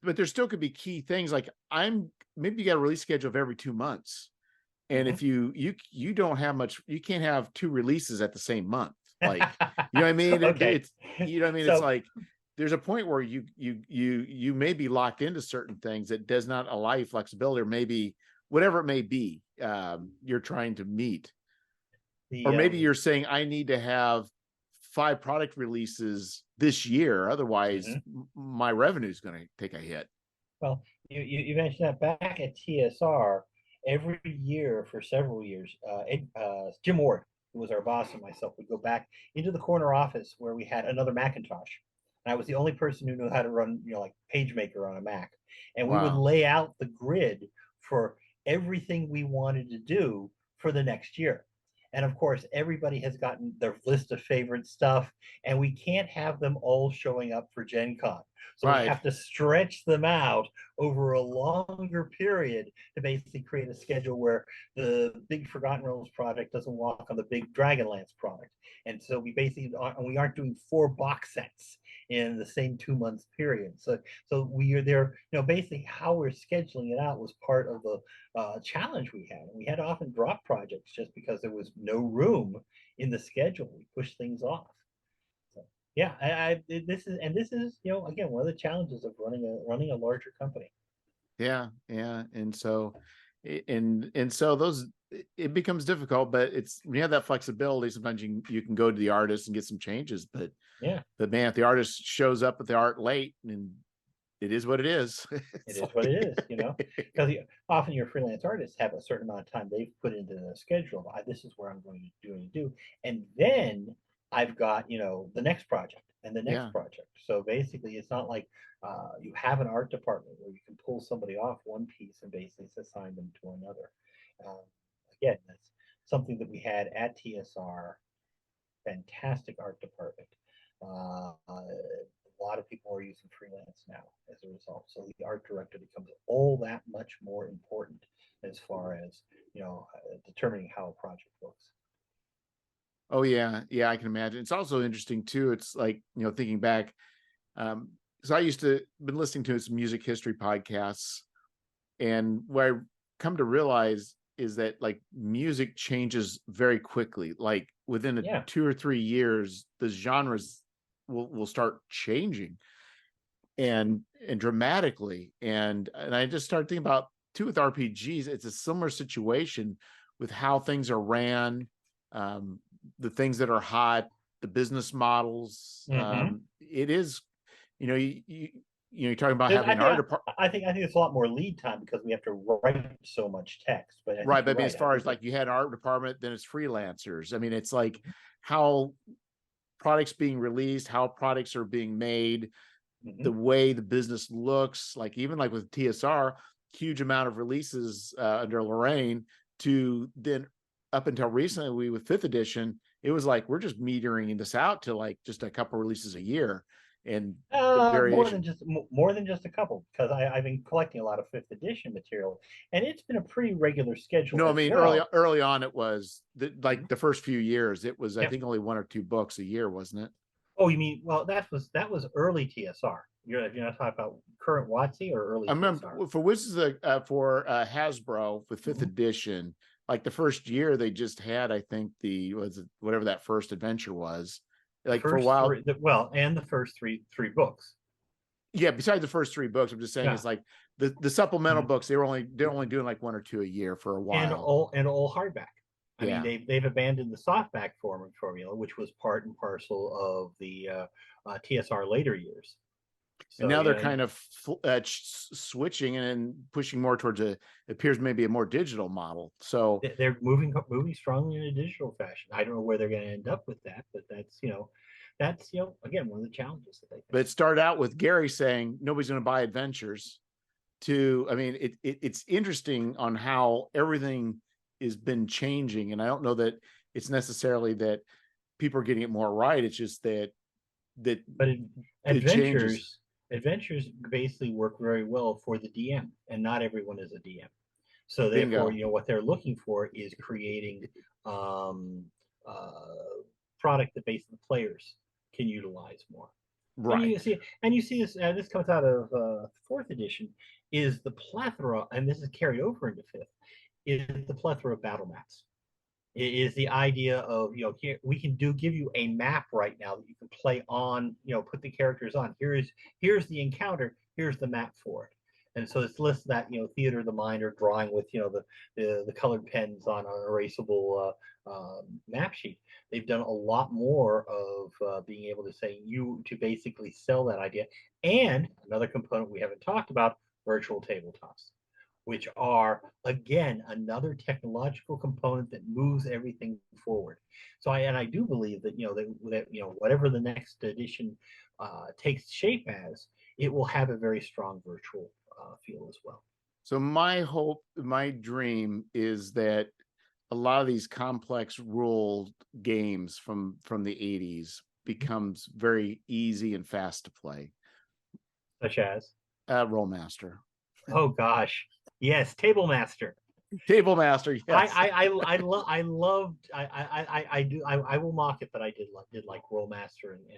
there still could be key things like maybe you got a release schedule of every 2 months. And if you don't have much, you can't have 2 releases at the same month. Like, you know what I mean? Okay. It's, you know what I mean? So, it's like, there's a point where you may be locked into certain things that does not allow you flexibility, or maybe whatever it may be, you're trying to meet. Or maybe you're saying, I need to have 5 product releases this year, otherwise my revenue is going to take a hit. Well, you mentioned that back at TSR, every year for several years, Jim Ward, who was our boss, and myself would go back into the corner office where we had another Macintosh. And I was the only person who knew how to run, like PageMaker on a Mac. And we would lay out the grid for everything we wanted to do for the next year. And of course, everybody has gotten their list of favorite stuff, and we can't have them all showing up for Gen Con. So we have to stretch them out over a longer period to basically create a schedule where the big Forgotten Realms project doesn't walk on the big Dragonlance product. And so we aren't doing 4 box sets in the same 2 months period. So we are there, basically how we're scheduling it out was part of the challenge we had. And we had to often drop projects just because there was no room in the schedule. We pushed things off. So yeah, this is again, one of the challenges of running a larger company. Yeah. And so those, it becomes difficult, but it's when you have that flexibility, sometimes you can go to the artist and get some changes, but man, if the artist shows up with the art late, and it is what it is. It is what it is, because often your freelance artists have a certain amount of time they've put into the schedule. This is where I'm going to do, and then I've got the next project and the next project. So basically, it's not like you have an art department where you can pull somebody off one piece and basically assign them to another. Again, that's something that we had at TSR. Fantastic art department. A lot of people are using freelance now as a result. So the art director becomes all that much more important as far as determining how a project looks. Oh yeah, I can imagine. It's also interesting too. It's like thinking back, because I used to been listening to some music history podcasts, and what I come to realize is that like music changes very quickly. Like within Yeah. 2 or 3 years, the genres will start changing and dramatically. And I just start thinking about too with RPGs, it's a similar situation with how things are ran, the things that are hot, the business models. It is, you're talking about having art department. I think it's a lot more lead time because we have to write so much text. But I think Right, but you're I mean, right. as far as like you had an art department, then it's freelancers. I mean, it's like how products being released, how products are being made, the way the business looks. Like even like with TSR, huge amount of releases under Lorraine, to then up until recently with 5th edition, it was like we're just metering this out to like just a couple releases a year, and the variation. More than just a couple, because I've been collecting a lot of 5th edition material, and it's been a pretty regular schedule No, I as mean well. early on it was like the first few years it was I Yep. think only 1 or 2 books a year, wasn't it? Oh, you mean, well, that was early TSR. You're not talking about current WotC or early I TSR? remember for Wizards for Hasbro with 5th edition, like the first year they just had, I think whatever that first adventure was, like for a while. And the first three books. Yeah, besides the first 3 books, I'm just saying it's like the supplemental books, they're only doing like 1 or 2 a year for a while. And all hardback. I Yeah. mean, they've abandoned the softback formula, which was part and parcel of the TSR later years. So, And now they're kind of switching and pushing more towards appears maybe a more digital model. So they're moving strongly in a digital fashion. I don't know where they're going to end up with that, but that's again, one of the challenges that they face. But it started out with Gary saying nobody's going to buy adventures. I mean, it's interesting on how everything has been changing, and I don't know that it's necessarily that people are getting it more right. It's just that but adventures basically work very well for the DM, and not everyone is a DM. So Bingo. therefore, what they're looking for is creating product that basically players can utilize more. Right. And you see this. This comes out of 4th edition. Is the plethora, and this is carried over into 5th, is the plethora of battle maps. It is the idea of here we can give you a map right now that you can play on. Put the characters on. Here's the encounter. Here's the map for it. And so it's lists that theater of the mind, or drawing with the colored pens on an erasable map sheet. They've done a lot more of being able to basically sell that idea. And another component we haven't talked about: virtual tabletops, which are again another technological component that moves everything forward. So I do believe that whatever the next edition takes shape as, it will have a very strong virtual feel as well. So my hope, my dream is that a lot of these complex rule games from the 80s becomes very easy and fast to play. Such as Rollmaster. Oh gosh, yes, Table Master. Table Master, yes. I will mock it, but I did like Rollmaster and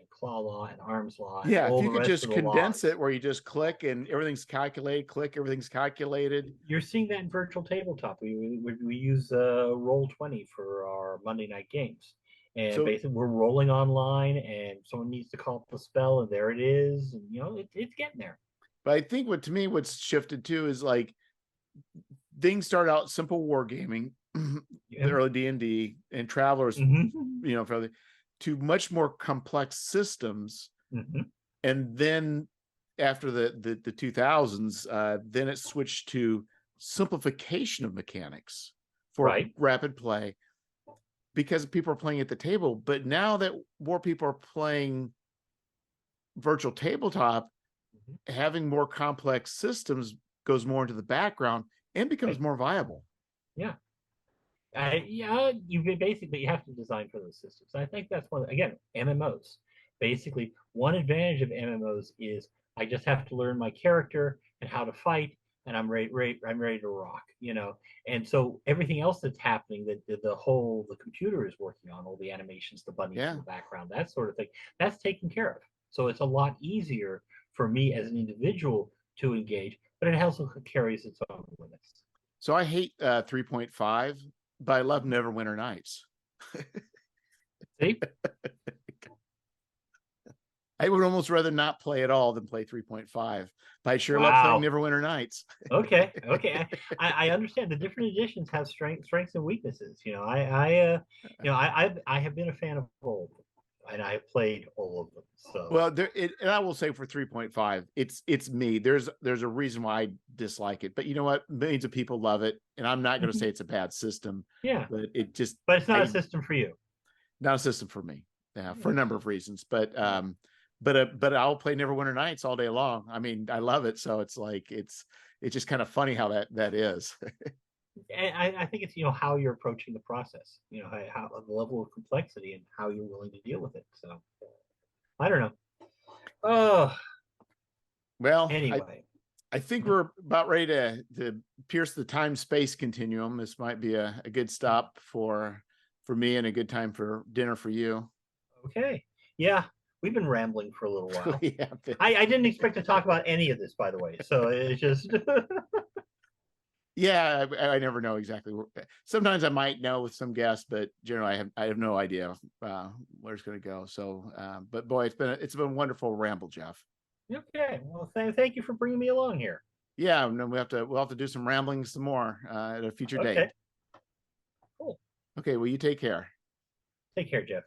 Claw Law and Arms Law. Yeah, and if you could just condense laws. it where you just click and everything's calculated, everything's calculated. You're seeing that in virtual tabletop. We use Roll20 for our Monday night games. And basically we're rolling online, and someone needs to call up the spell, and there it is. And it's getting there. But I think what's shifted too is like things start out simple wargaming, the early D&D and Travelers, to much more complex systems. And then after the 2000s, then it switched to simplification of mechanics for rapid play, because people are playing at the table. But now that more people are playing virtual tabletop, having more complex systems goes more into the background and becomes more viable. Yeah. You have to design for those systems. I think that's again, MMOs. Basically, one advantage of MMOs is I just have to learn my character and how to fight, and I'm ready to rock, And so everything else that's happening, that the computer is working on, all the animations, the bunnies in the background, that sort of thing, that's taken care of. So it's a lot easier for me as an individual to engage, but it also carries its own limits. So I hate 3.5, but I love Neverwinter Nights. See? I would almost rather not play at all than play 3.5. But I sure love playing Wow. Neverwinter Nights. Okay. Okay. I understand the different editions have strengths and weaknesses. I have been a fan of all of them, and I have played all of them. So Well, and I will say for 3.5, it's me. There's a reason why I dislike it, but you know what? Millions of people love it, and I'm not going to say it's a bad system, yeah, but it just but it's not a system for you. not a system for me. Yeah, for a number of reasons. But I'll play Neverwinter Nights all day long. I mean, I love it. So it's like it's just kind of funny how that is. And I think it's how you're approaching the process, how the level of complexity and how you're willing to deal with it. So I don't know. Oh, Well, anyway, I think we're about ready to pierce the time-space continuum. This might be a good stop for me and a good time for dinner for you. okay, yeah, we've been rambling for a little while. Yeah. I didn't expect to talk about any of this, by the way. So it's just Yeah, I never know exactly. Sometimes I might know with some guests, but generally I have no idea where it's going to go. So, but boy, it's been a wonderful ramble, Jeff. okay. Well, thank you for bringing me along here. Yeah, no, we'll have to do some rambling some more at a future date. Okay, cool. Okay, well, you take care. Take care, Jeff.